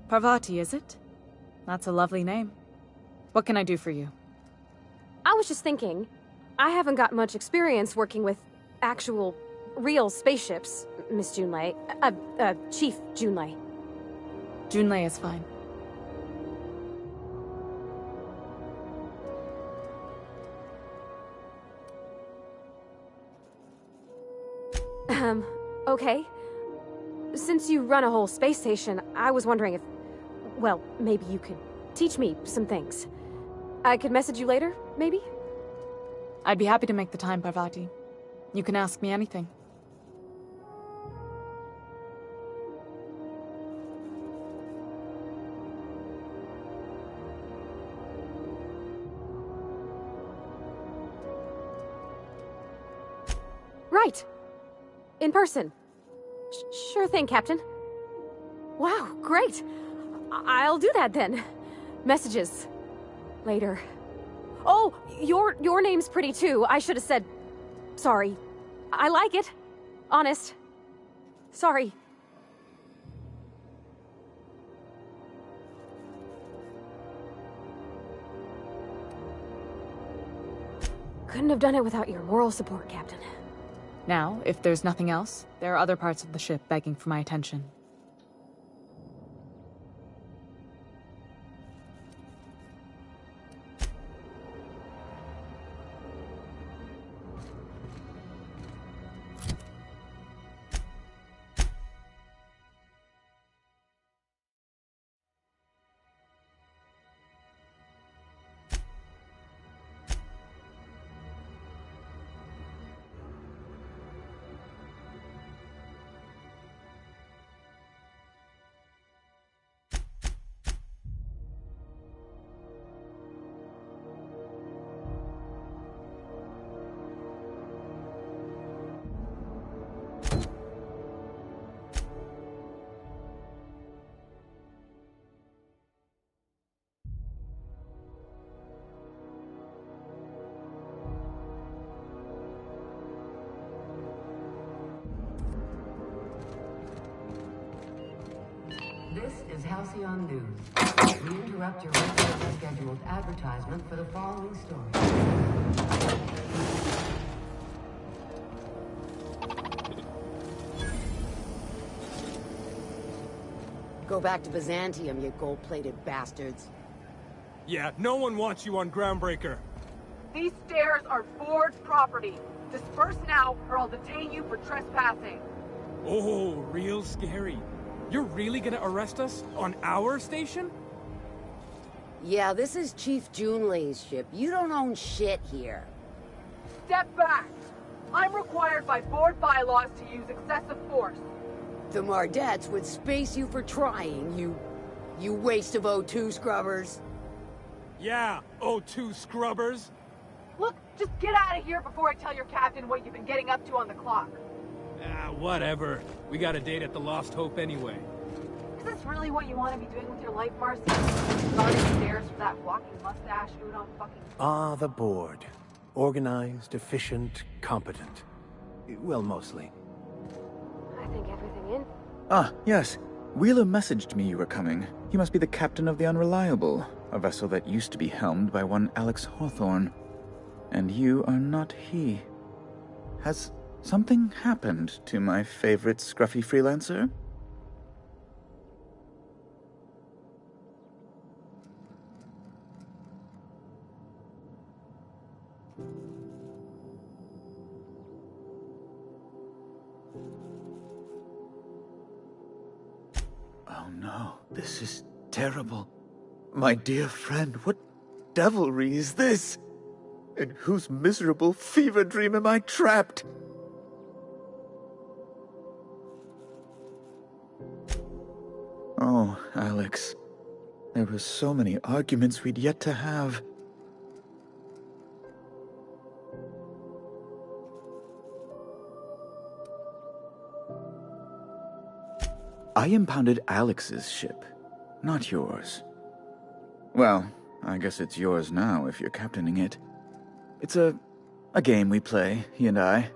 Parvati, is it? That's a lovely name. What can I do for you? I was just thinking, I haven't got much experience working with actual, real spaceships, Miss Junlei. Chief Junlei. Junlei is fine. Okay. Since you run a whole space station, I was wondering if... Well, maybe you could teach me some things. I could message you later, maybe? I'd be happy to make the time, Parvati. You can ask me anything. Right. In person. Sure thing, Captain. Wow, great. I'll do that then. Messages. Later. Oh, your name's pretty too. I should have said... Sorry. I like it. Honest. Sorry. Couldn't have done it without your moral support, Captain. Now, if there's nothing else, there are other parts of the ship begging for my attention. This is Halcyon News. We interrupt your regularly scheduled advertisement for the following story. Go back to Byzantium, you gold-plated bastards. Yeah, no one wants you on Groundbreaker. These stairs are Ford's property. Disperse now, or I'll detain you for trespassing. Oh, real scary. You're really gonna arrest us on our station? Yeah, this is Chief Junlei's ship. You don't own shit here. Step back. I'm required by board bylaws to use excessive force. The Mardettes would space you for trying, you waste of O2 scrubbers. Yeah, O2 scrubbers. Look, just get out of here before I tell your captain what you've been getting up to on the clock. Ah, whatever. We got a date at the Lost Hope anyway. Is this really what you want to be doing with your life, Marcy? Guarding stairs for that walking mustache Udon fucking... Ah, the board. Organized, efficient, competent. Well, mostly. I think everything in. Ah, yes. Wheeler messaged me you were coming. He must be the captain of the Unreliable, a vessel that used to be helmed by one Alex Hawthorne. And you are not he. Has something happened to my favorite scruffy freelancer? Oh no, this is terrible. My dear friend, what devilry is this? In whose miserable fever dream am I trapped? Oh, Alex. There were so many arguments we'd yet to have. I impounded Alex's ship, not yours. Well, I guess it's yours now if you're captaining it. It's a game we play, he and I.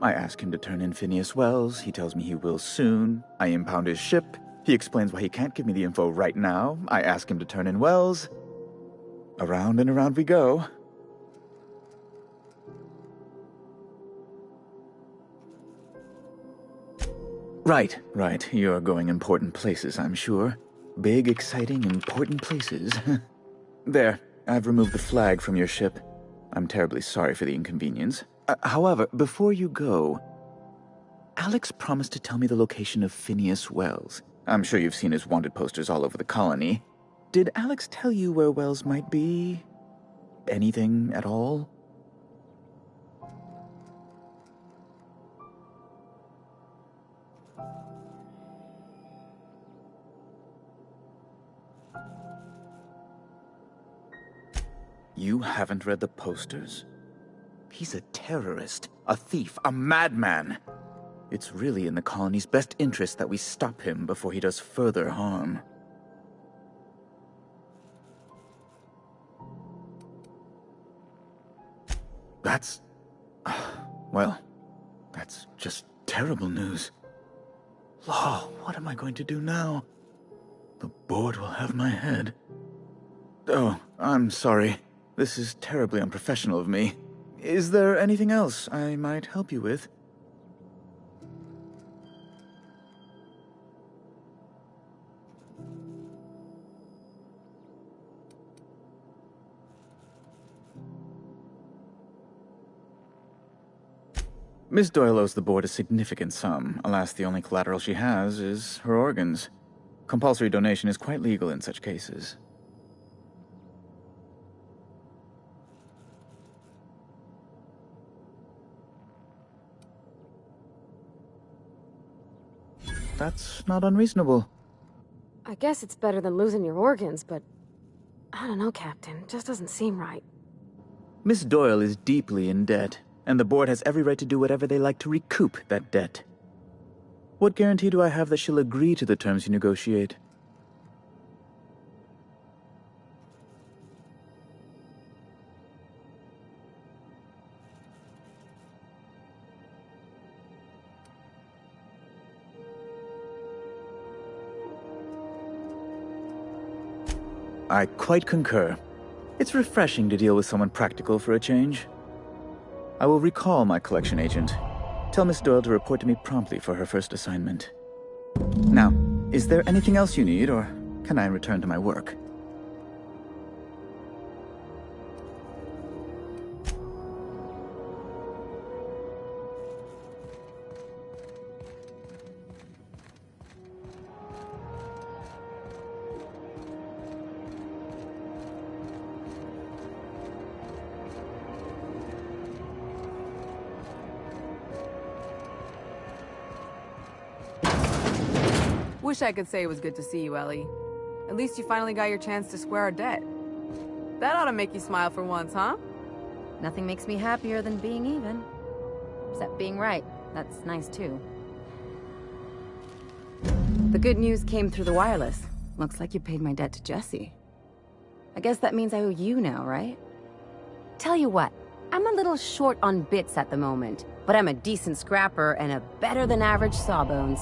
I ask him to turn in Phineas Wells, he tells me he will soon. I impound his ship, he explains why he can't give me the info right now. I ask him to turn in Wells. Around and around we go. Right. You're going important places, I'm sure. Big, exciting, important places. There, I've removed the flag from your ship. I'm terribly sorry for the inconvenience. However, before you go, Alex promised to tell me the location of Phineas Wells. I'm sure you've seen his wanted posters all over the colony. Did Alex tell you where Wells might be? Anything at all? You haven't read the posters? He's a terrorist, a thief, a madman. It's really in the colony's best interest that we stop him before he does further harm. That's... well, that's just terrible news. Law, what am I going to do now? The board will have my head. Oh, I'm sorry. This is terribly unprofessional of me. Is there anything else I might help you with? Miss Doyle owes the board a significant sum. Alas, the only collateral she has is her organs. Compulsory donation is quite legal in such cases. That's not unreasonable. I guess it's better than losing your organs, but... I don't know, Captain. It just doesn't seem right. Miss Doyle is deeply in debt, and the board has every right to do whatever they like to recoup that debt. What guarantee do I have that she'll agree to the terms you negotiate? I quite concur. It's refreshing to deal with someone practical for a change. I will recall my collection agent. Tell Miss Doyle to report to me promptly for her first assignment. Now, is there anything else you need, or can I return to my work? Wish I could say it was good to see you, Ellie. At least you finally got your chance to square our debt. That ought to make you smile for once, huh? Nothing makes me happier than being even. Except being right. That's nice, too. The good news came through the wireless. Looks like you paid my debt to Jesse. I guess that means I owe you now, right? Tell you what, I'm a little short on bits at the moment, but I'm a decent scrapper and a better-than-average sawbones.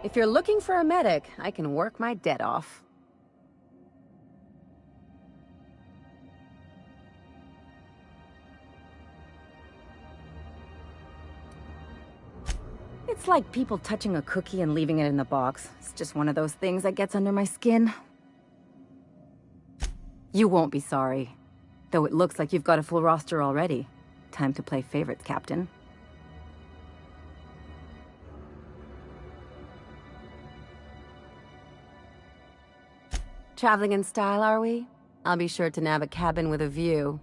If you're looking for a medic, I can work my debt off. It's like people touching a cookie and leaving it in the box. It's just one of those things that gets under my skin. You won't be sorry. Though it looks like you've got a full roster already. Time to play favorites, Captain. Traveling in style, are we? I'll be sure to nab a cabin with a view.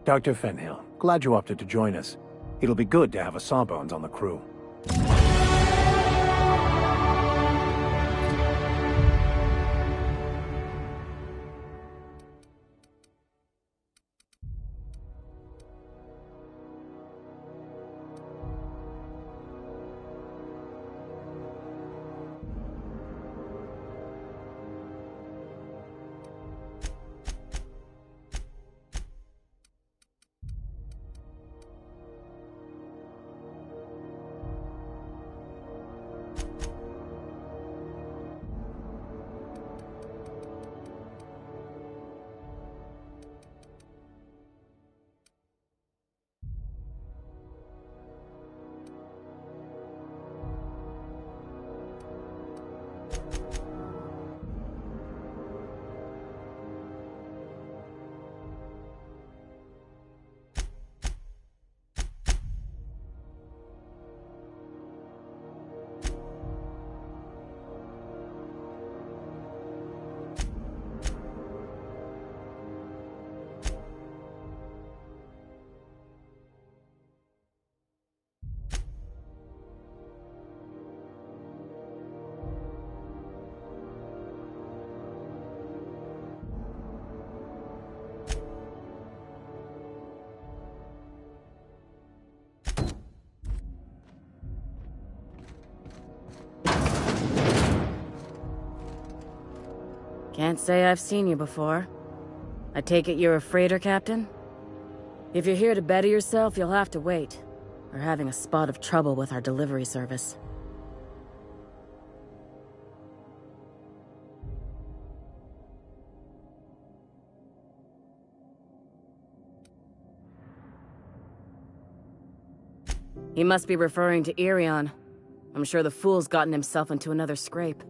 Dr. Fenhill, glad you opted to join us. It'll be good to have a Sawbones on the crew. Can't say I've seen you before. I take it you're a freighter captain? If you're here to better yourself, you'll have to wait. We're having a spot of trouble with our delivery service. He must be referring to Irion. I'm sure the fool's gotten himself into another scrape.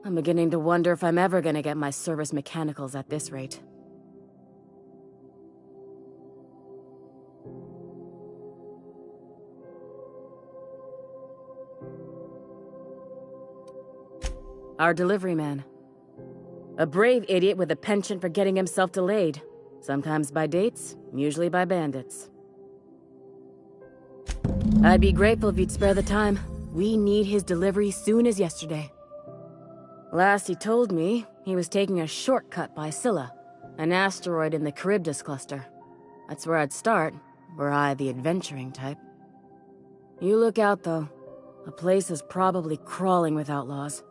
I'm beginning to wonder if I'm ever gonna get my service mechanicals at this rate. Our delivery man. A brave idiot with a penchant for getting himself delayed. Sometimes by dates, usually by bandits. I'd be grateful if you'd spare the time. We need his delivery soon as yesterday. Last he told me, he was taking a shortcut by Scylla, an asteroid in the Charybdis cluster. That's where I'd start, were I the adventuring type. You look out, though. The place is probably crawling with outlaws.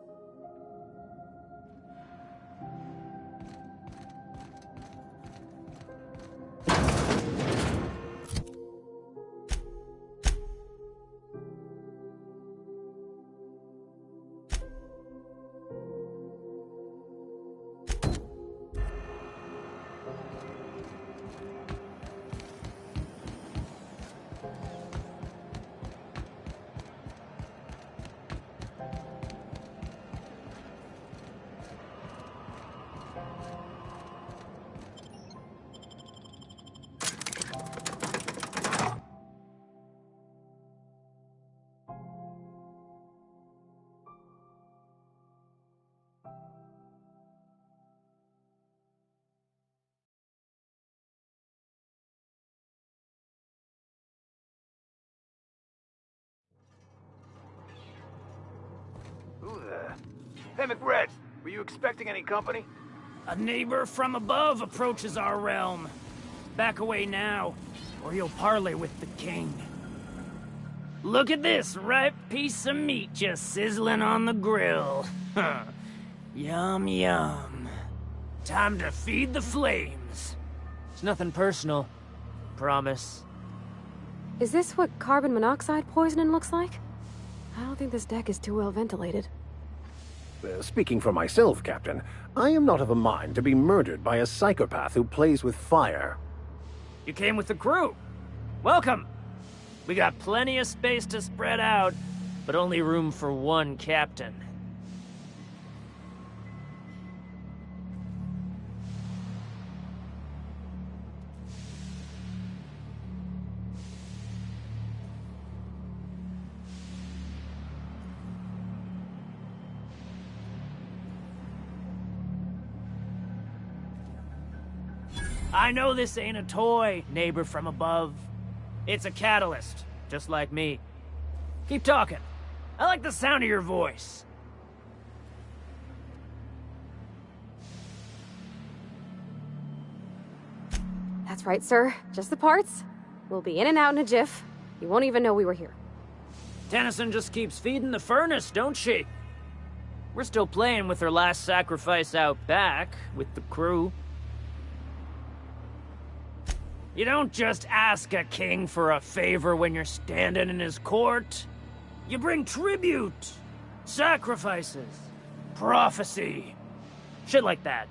Who the... Hey, McBride, were you expecting any company? A neighbor from above approaches our realm. Back away now, or you'll parley with the king. Look at this ripe piece of meat just sizzling on the grill. Yum, yum. Time to feed the flames. It's nothing personal. Promise. Is this what carbon monoxide poisoning looks like? I don't think this deck is too well ventilated. Speaking for myself, Captain, I am not of a mind to be murdered by a psychopath who plays with fire. You came with the crew. Welcome. We got plenty of space to spread out, but only room for one captain. I know this ain't a toy, neighbor from above. It's a catalyst, just like me. Keep talking. I like the sound of your voice. That's right, sir. Just the parts. We'll be in and out in a jiff. You won't even know we were here. Tennyson just keeps feeding the furnace, don't she? We're still playing with her last sacrifice out back, with the crew. You don't just ask a king for a favor when you're standing in his court. You bring tribute, sacrifices, prophecy, shit like that.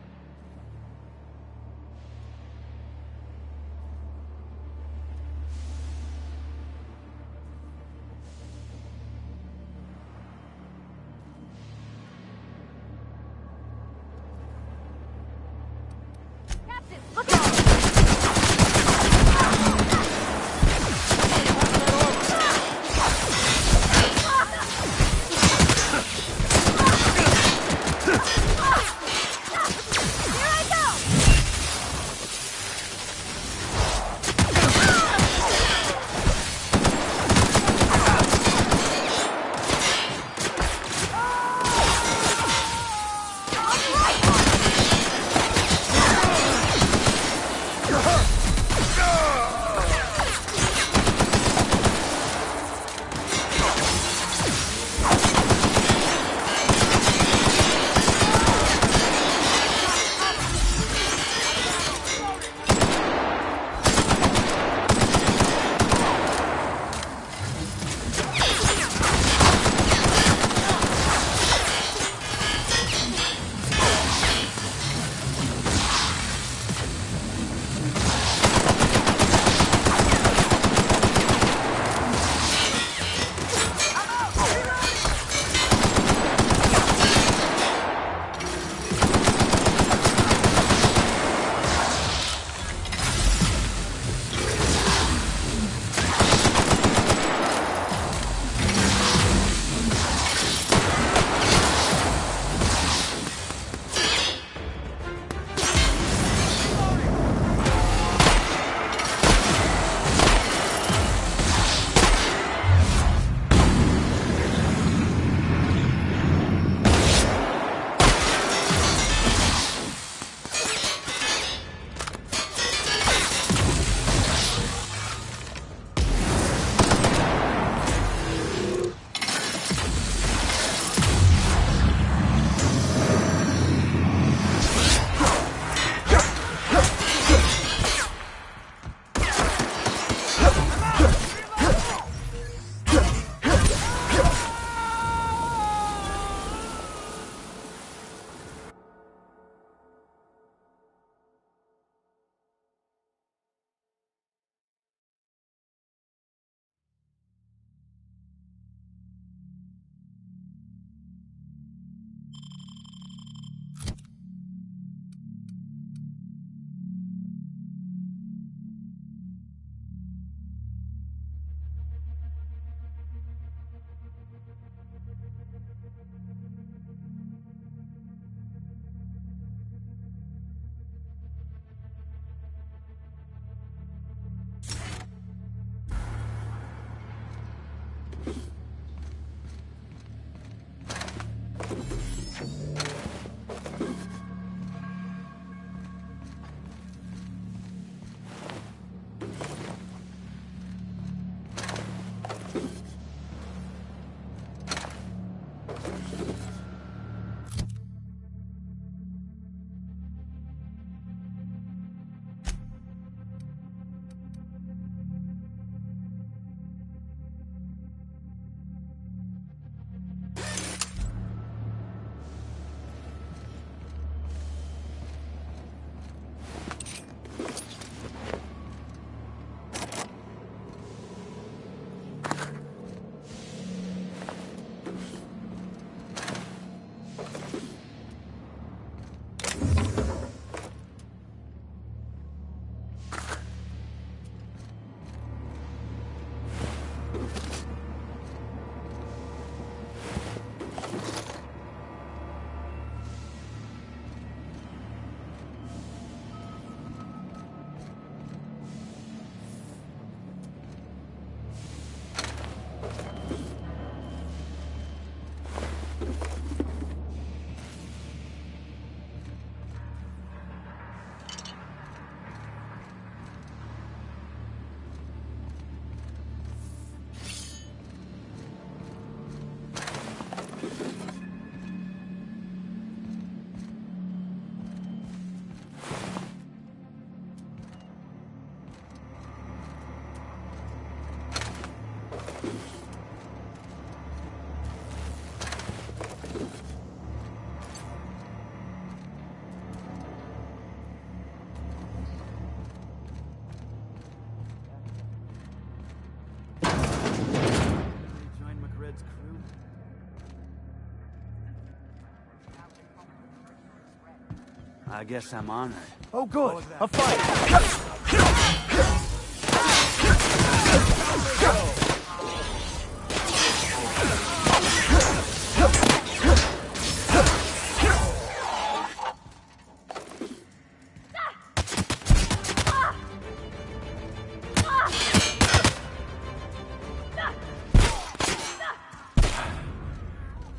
I guess I'm honored. Oh, good. A fight!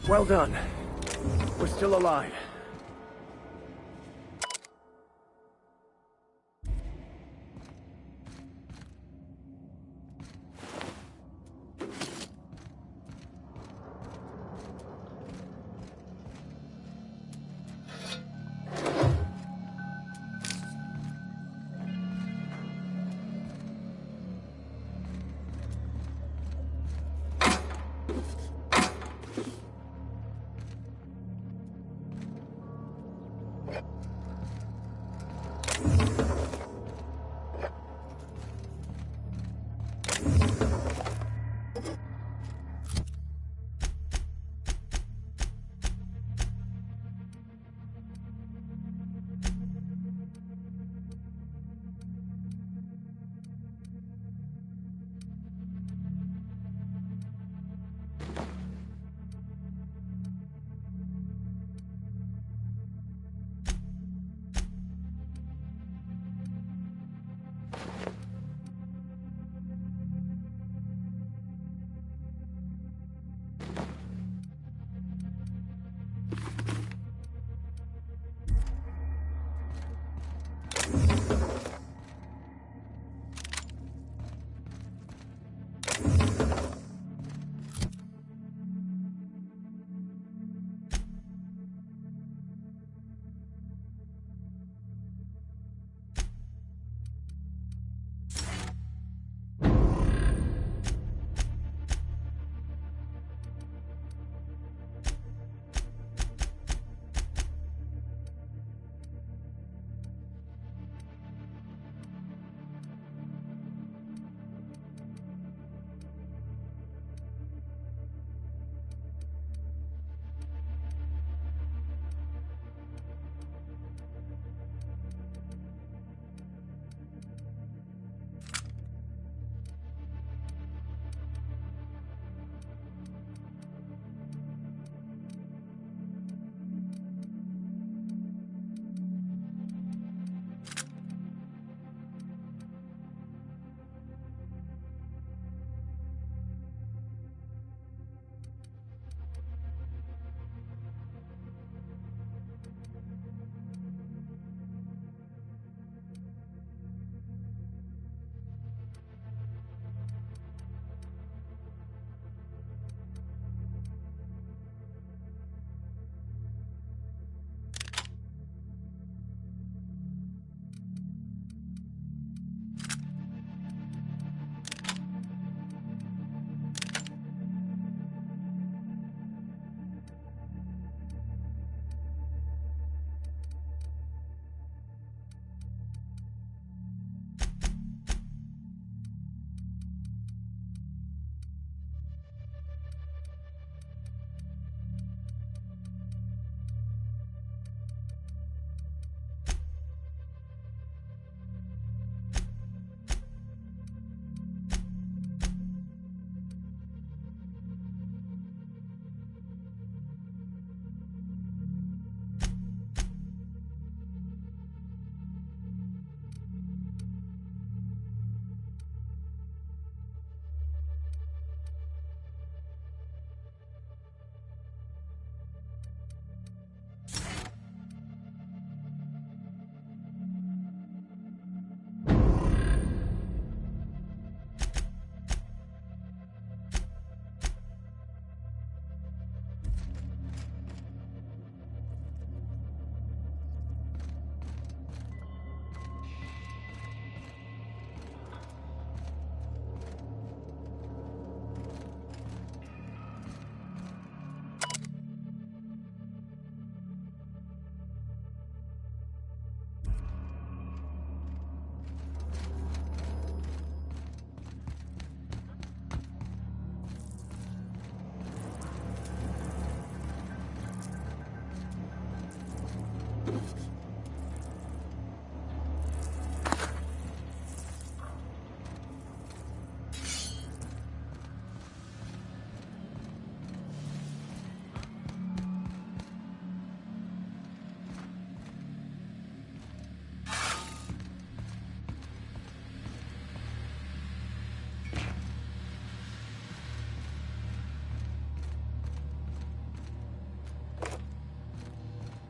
Well done. We're still alive.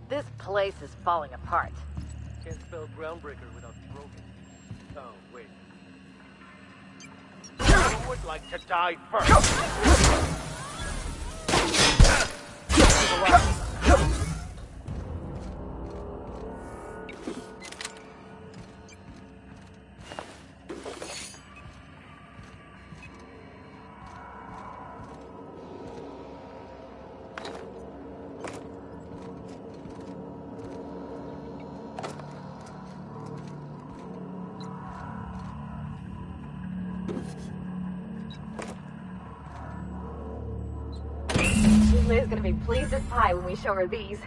This place is falling apart. Can't spell groundbreaker without broken. Oh, wait. Who would like to die first? Liz gonna be pleased as pie when we show her these.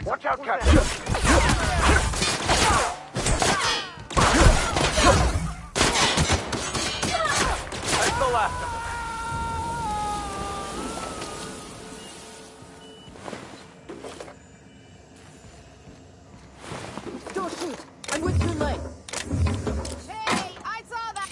Watch out, Captain! That's the last of them. Don't shoot! I'm with your leg! Hey, I saw that!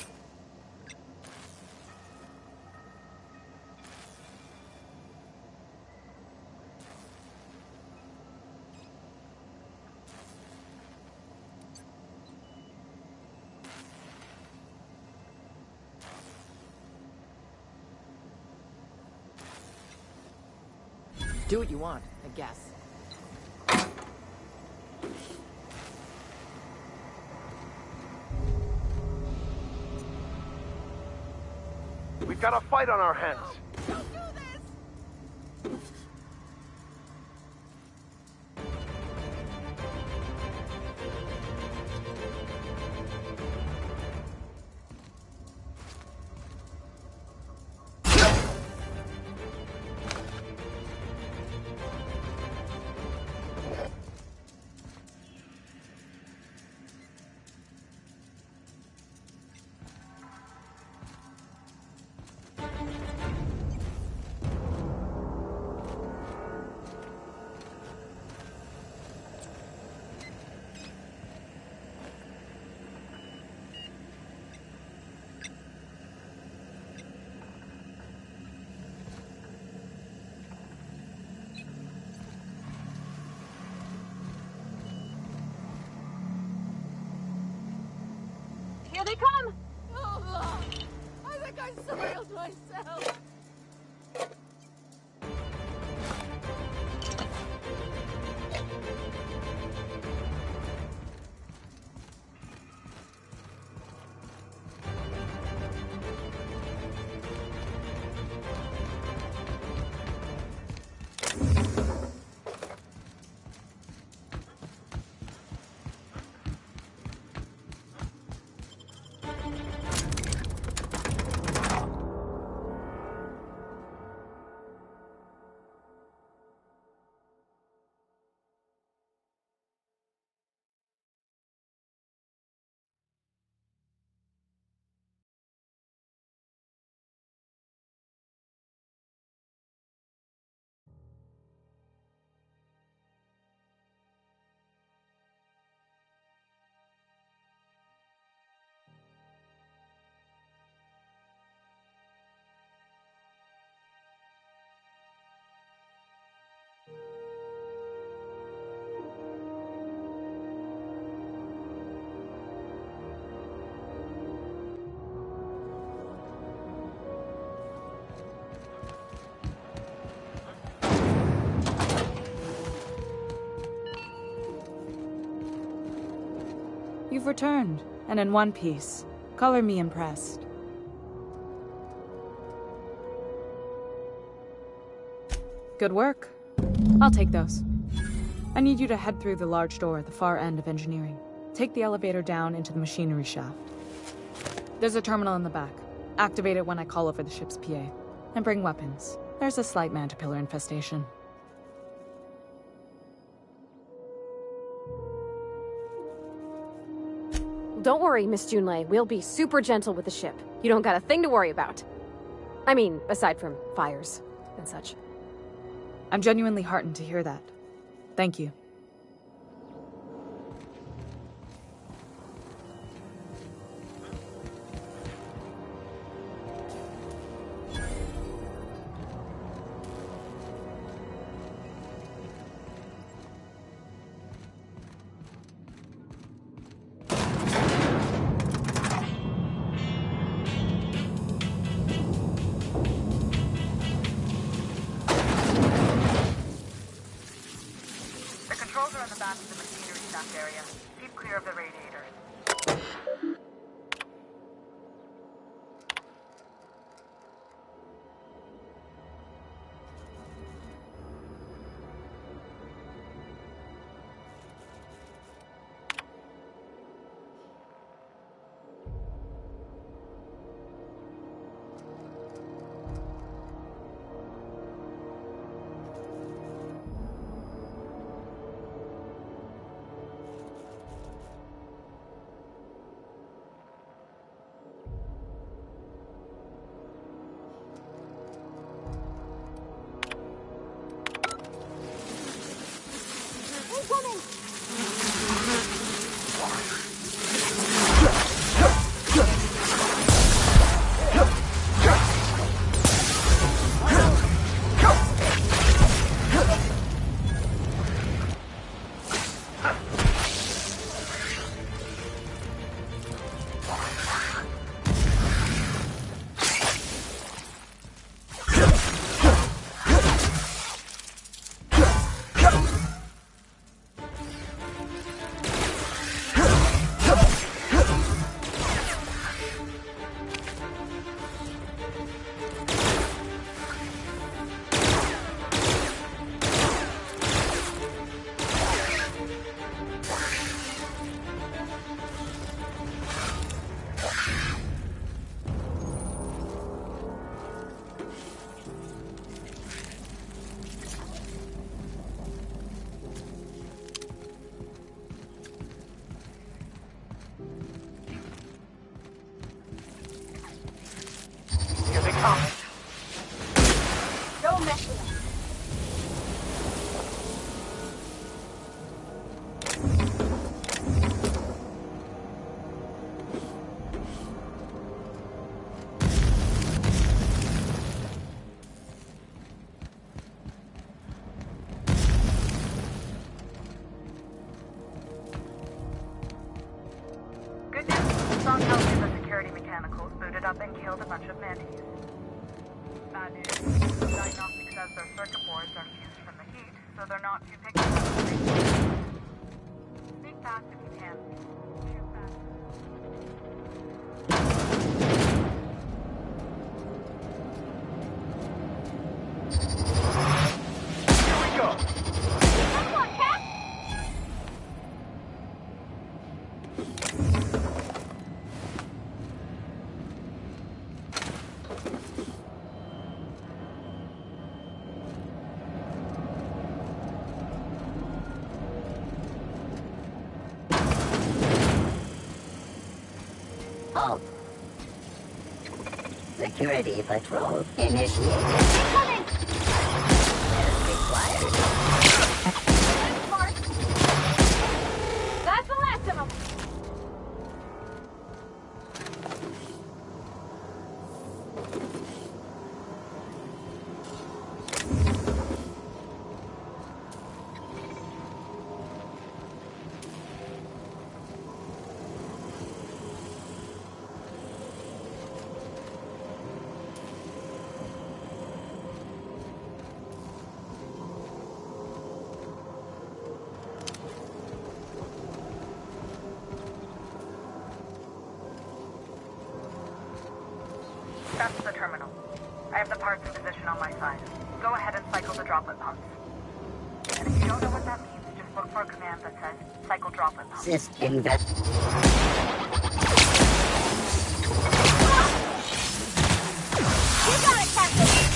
Do what you want, I guess. We've got a fight on our hands. Don't do this! Here they come! Oh, I think I soiled myself. You've returned, and in one piece. Color me impressed. Good work. I'll take those. I need you to head through the large door at the far end of engineering. Take the elevator down into the machinery shaft. There's a terminal in the back. Activate it when I call over the ship's PA. And bring weapons. There's a slight mantipillar infestation. Don't worry, Miss Junlei. We'll be super gentle with the ship. You don't got a thing to worry about. I mean, aside from fires and such. I'm genuinely heartened to hear that. Thank you. Don't mess with us. Good news. Song tells me the security mechanicals booted up and killed a bunch of mantis. Bad news. Diagnostic says their circuit boards are fused from the heat, so they're not too picky about the safety. Sneak past if you can. Shoot fast. Here we go. Come on, Cap! Halt. Security patrol initiated. Coming! Required. That's the last of them! That's the terminal. I have the parts in position on my side. Go ahead and cycle the droplet pumps. And if you don't know what that means, just look for a command that says cycle droplet pumps. System that... You got it, Captain!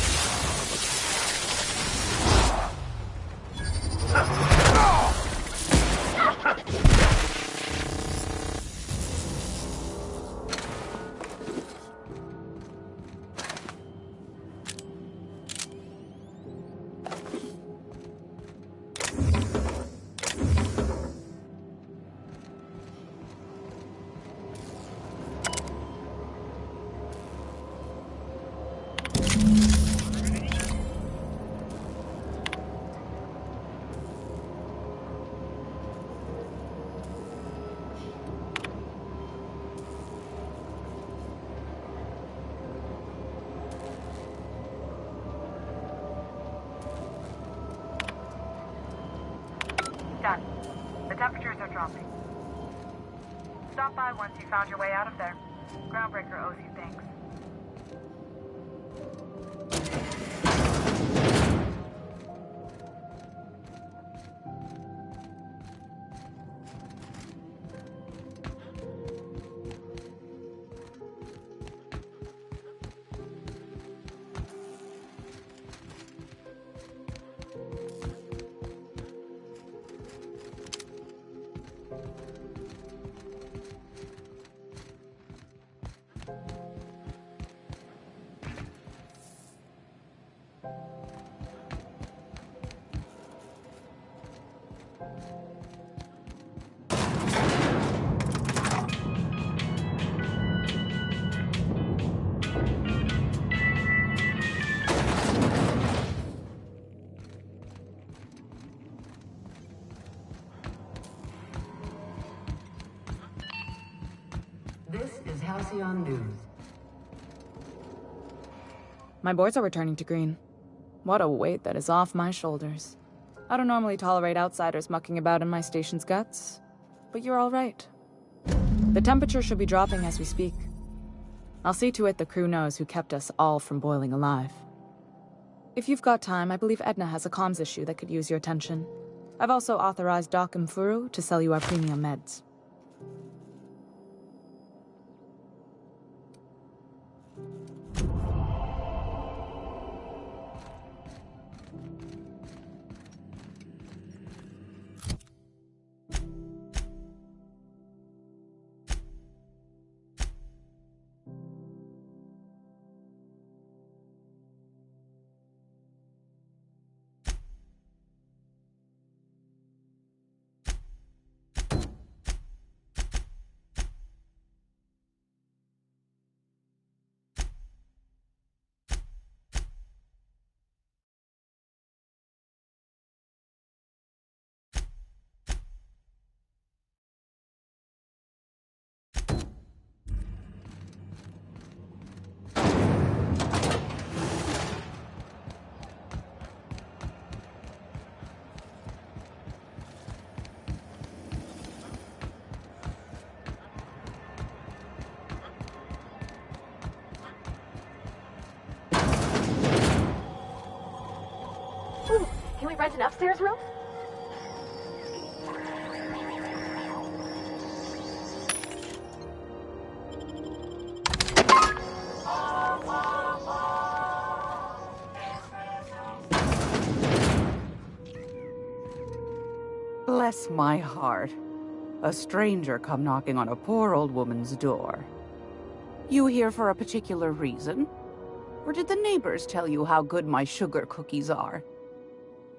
Done. The temperatures are dropping. Stop by once you found your way out of there. Groundbreaker owes you thanks. This is Halcyon News. My boards are returning to green. What a weight that is off my shoulders. I don't normally tolerate outsiders mucking about in my station's guts, but you're all right. The temperature should be dropping as we speak. I'll see to it the crew knows who kept us all from boiling alive. If you've got time, I believe Edna has a comms issue that could use your attention. I've also authorized Doc and Furu to sell you our premium meds. Can we rent an upstairs room? Bless my heart. A stranger come knocking on a poor old woman's door. You here for a particular reason? Or did the neighbors tell you how good my sugar cookies are?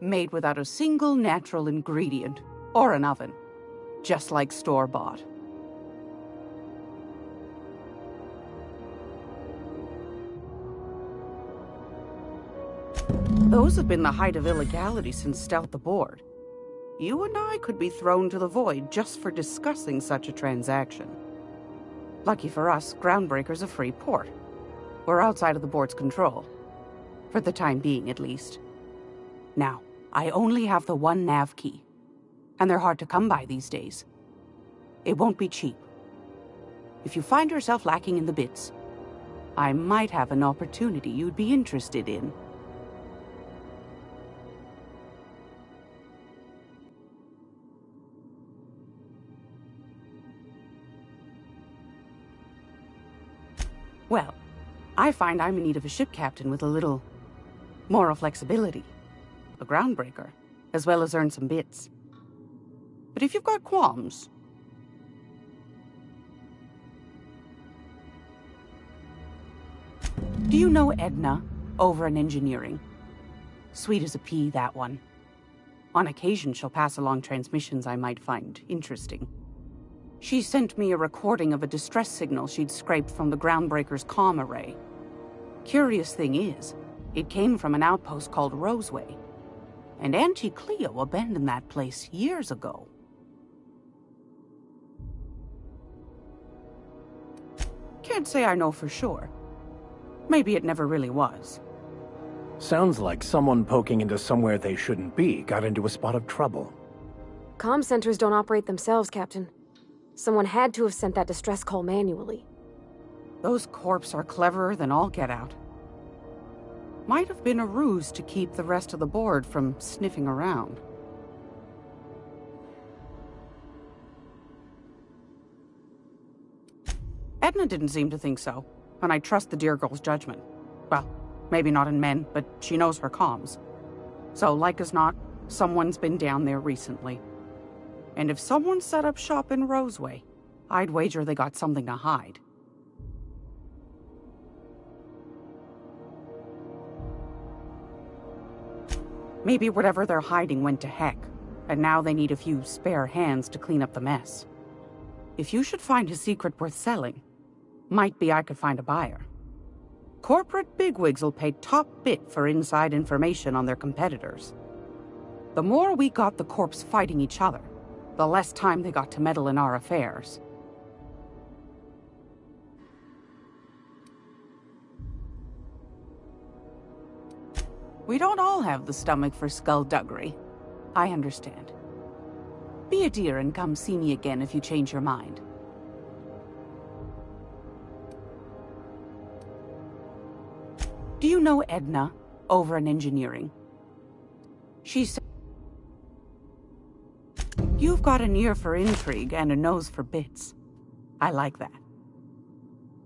Made without a single natural ingredient, or an oven. Just like store-bought. Those have been the height of illegality since Stealth aboard. You and I could be thrown to the void just for discussing such a transaction. Lucky for us, Groundbreaker's a free port. We're outside of the board's control. For the time being, at least. Now, I only have the one nav key. And they're hard to come by these days. It won't be cheap. If you find yourself lacking in the bits, I might have an opportunity you'd be interested in. Well, I find I'm in need of a ship captain with a little moral flexibility. A groundbreaker, as well as earn some bits. But if you've got qualms... Do you know Edna, over in engineering? Sweet as a pea, that one. On occasion, she'll pass along transmissions I might find interesting. She sent me a recording of a distress signal she'd scraped from the groundbreaker's comm array. Curious thing is, it came from an outpost called Roseway. And Auntie Cleo abandoned that place years ago. Can't say I know for sure. Maybe it never really was. Sounds like someone poking into somewhere they shouldn't be got into a spot of trouble. Comm centers don't operate themselves, Captain. Someone had to have sent that distress call manually. Those corps are cleverer than all get out. Might have been a ruse to keep the rest of the board from sniffing around. Edna didn't seem to think so, and I trust the dear girl's judgment. Well, maybe not in men, but she knows her comms. So, like as not, someone's been down there recently. And if someone set up shop in Roseway, I'd wager they got something to hide. Maybe whatever they're hiding went to heck, and now they need a few spare hands to clean up the mess. If you should find a secret worth selling, might be I could find a buyer. Corporate bigwigs will pay top bit for inside information on their competitors. The more we got the corps fighting each other, the less time they got to meddle in our affairs. We don't all have the stomach for skullduggery. I understand. Be a dear and come see me again if you change your mind. Do you know Edna, over in engineering? She said... You've got an ear for intrigue and a nose for bits. I like that.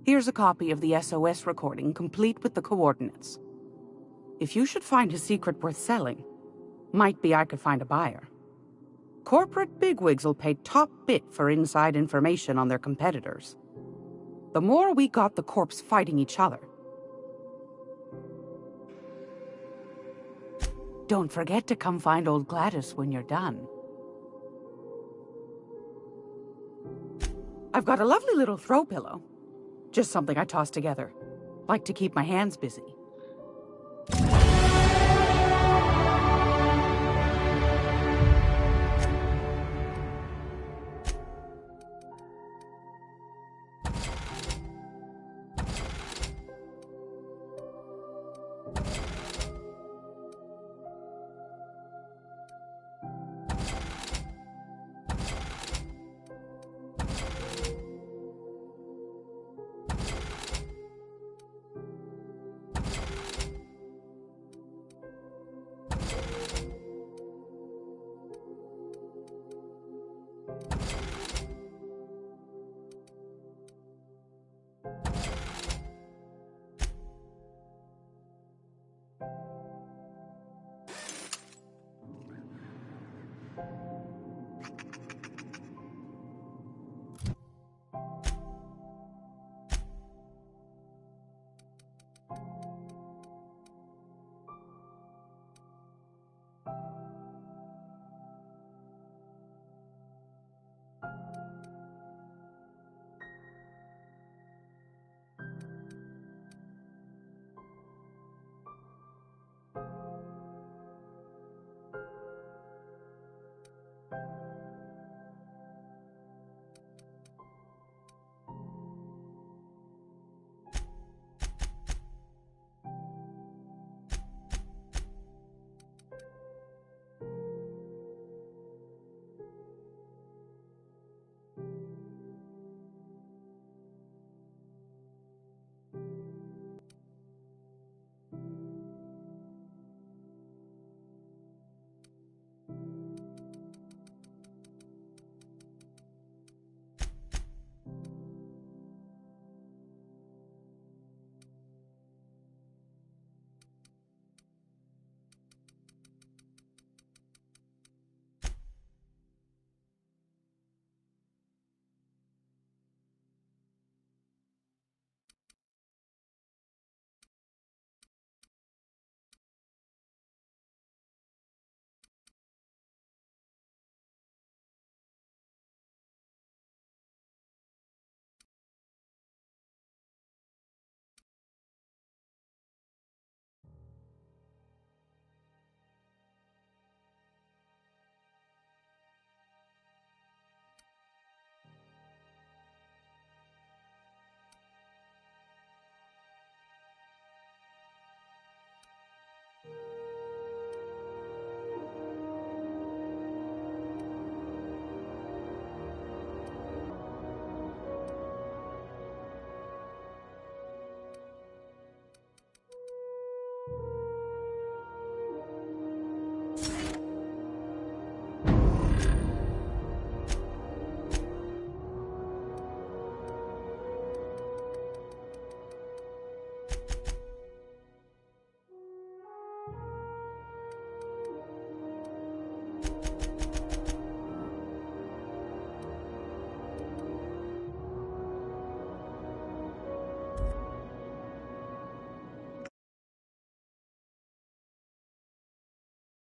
Here's a copy of the SOS recording, complete with the coordinates. If you should find a secret worth selling, might be I could find a buyer. Corporate bigwigs will pay top bit for inside information on their competitors. The more we got the corps fighting each other. Don't forget to come find old Gladys when you're done. I've got a lovely little throw pillow. Just something I toss together. Like to keep my hands busy.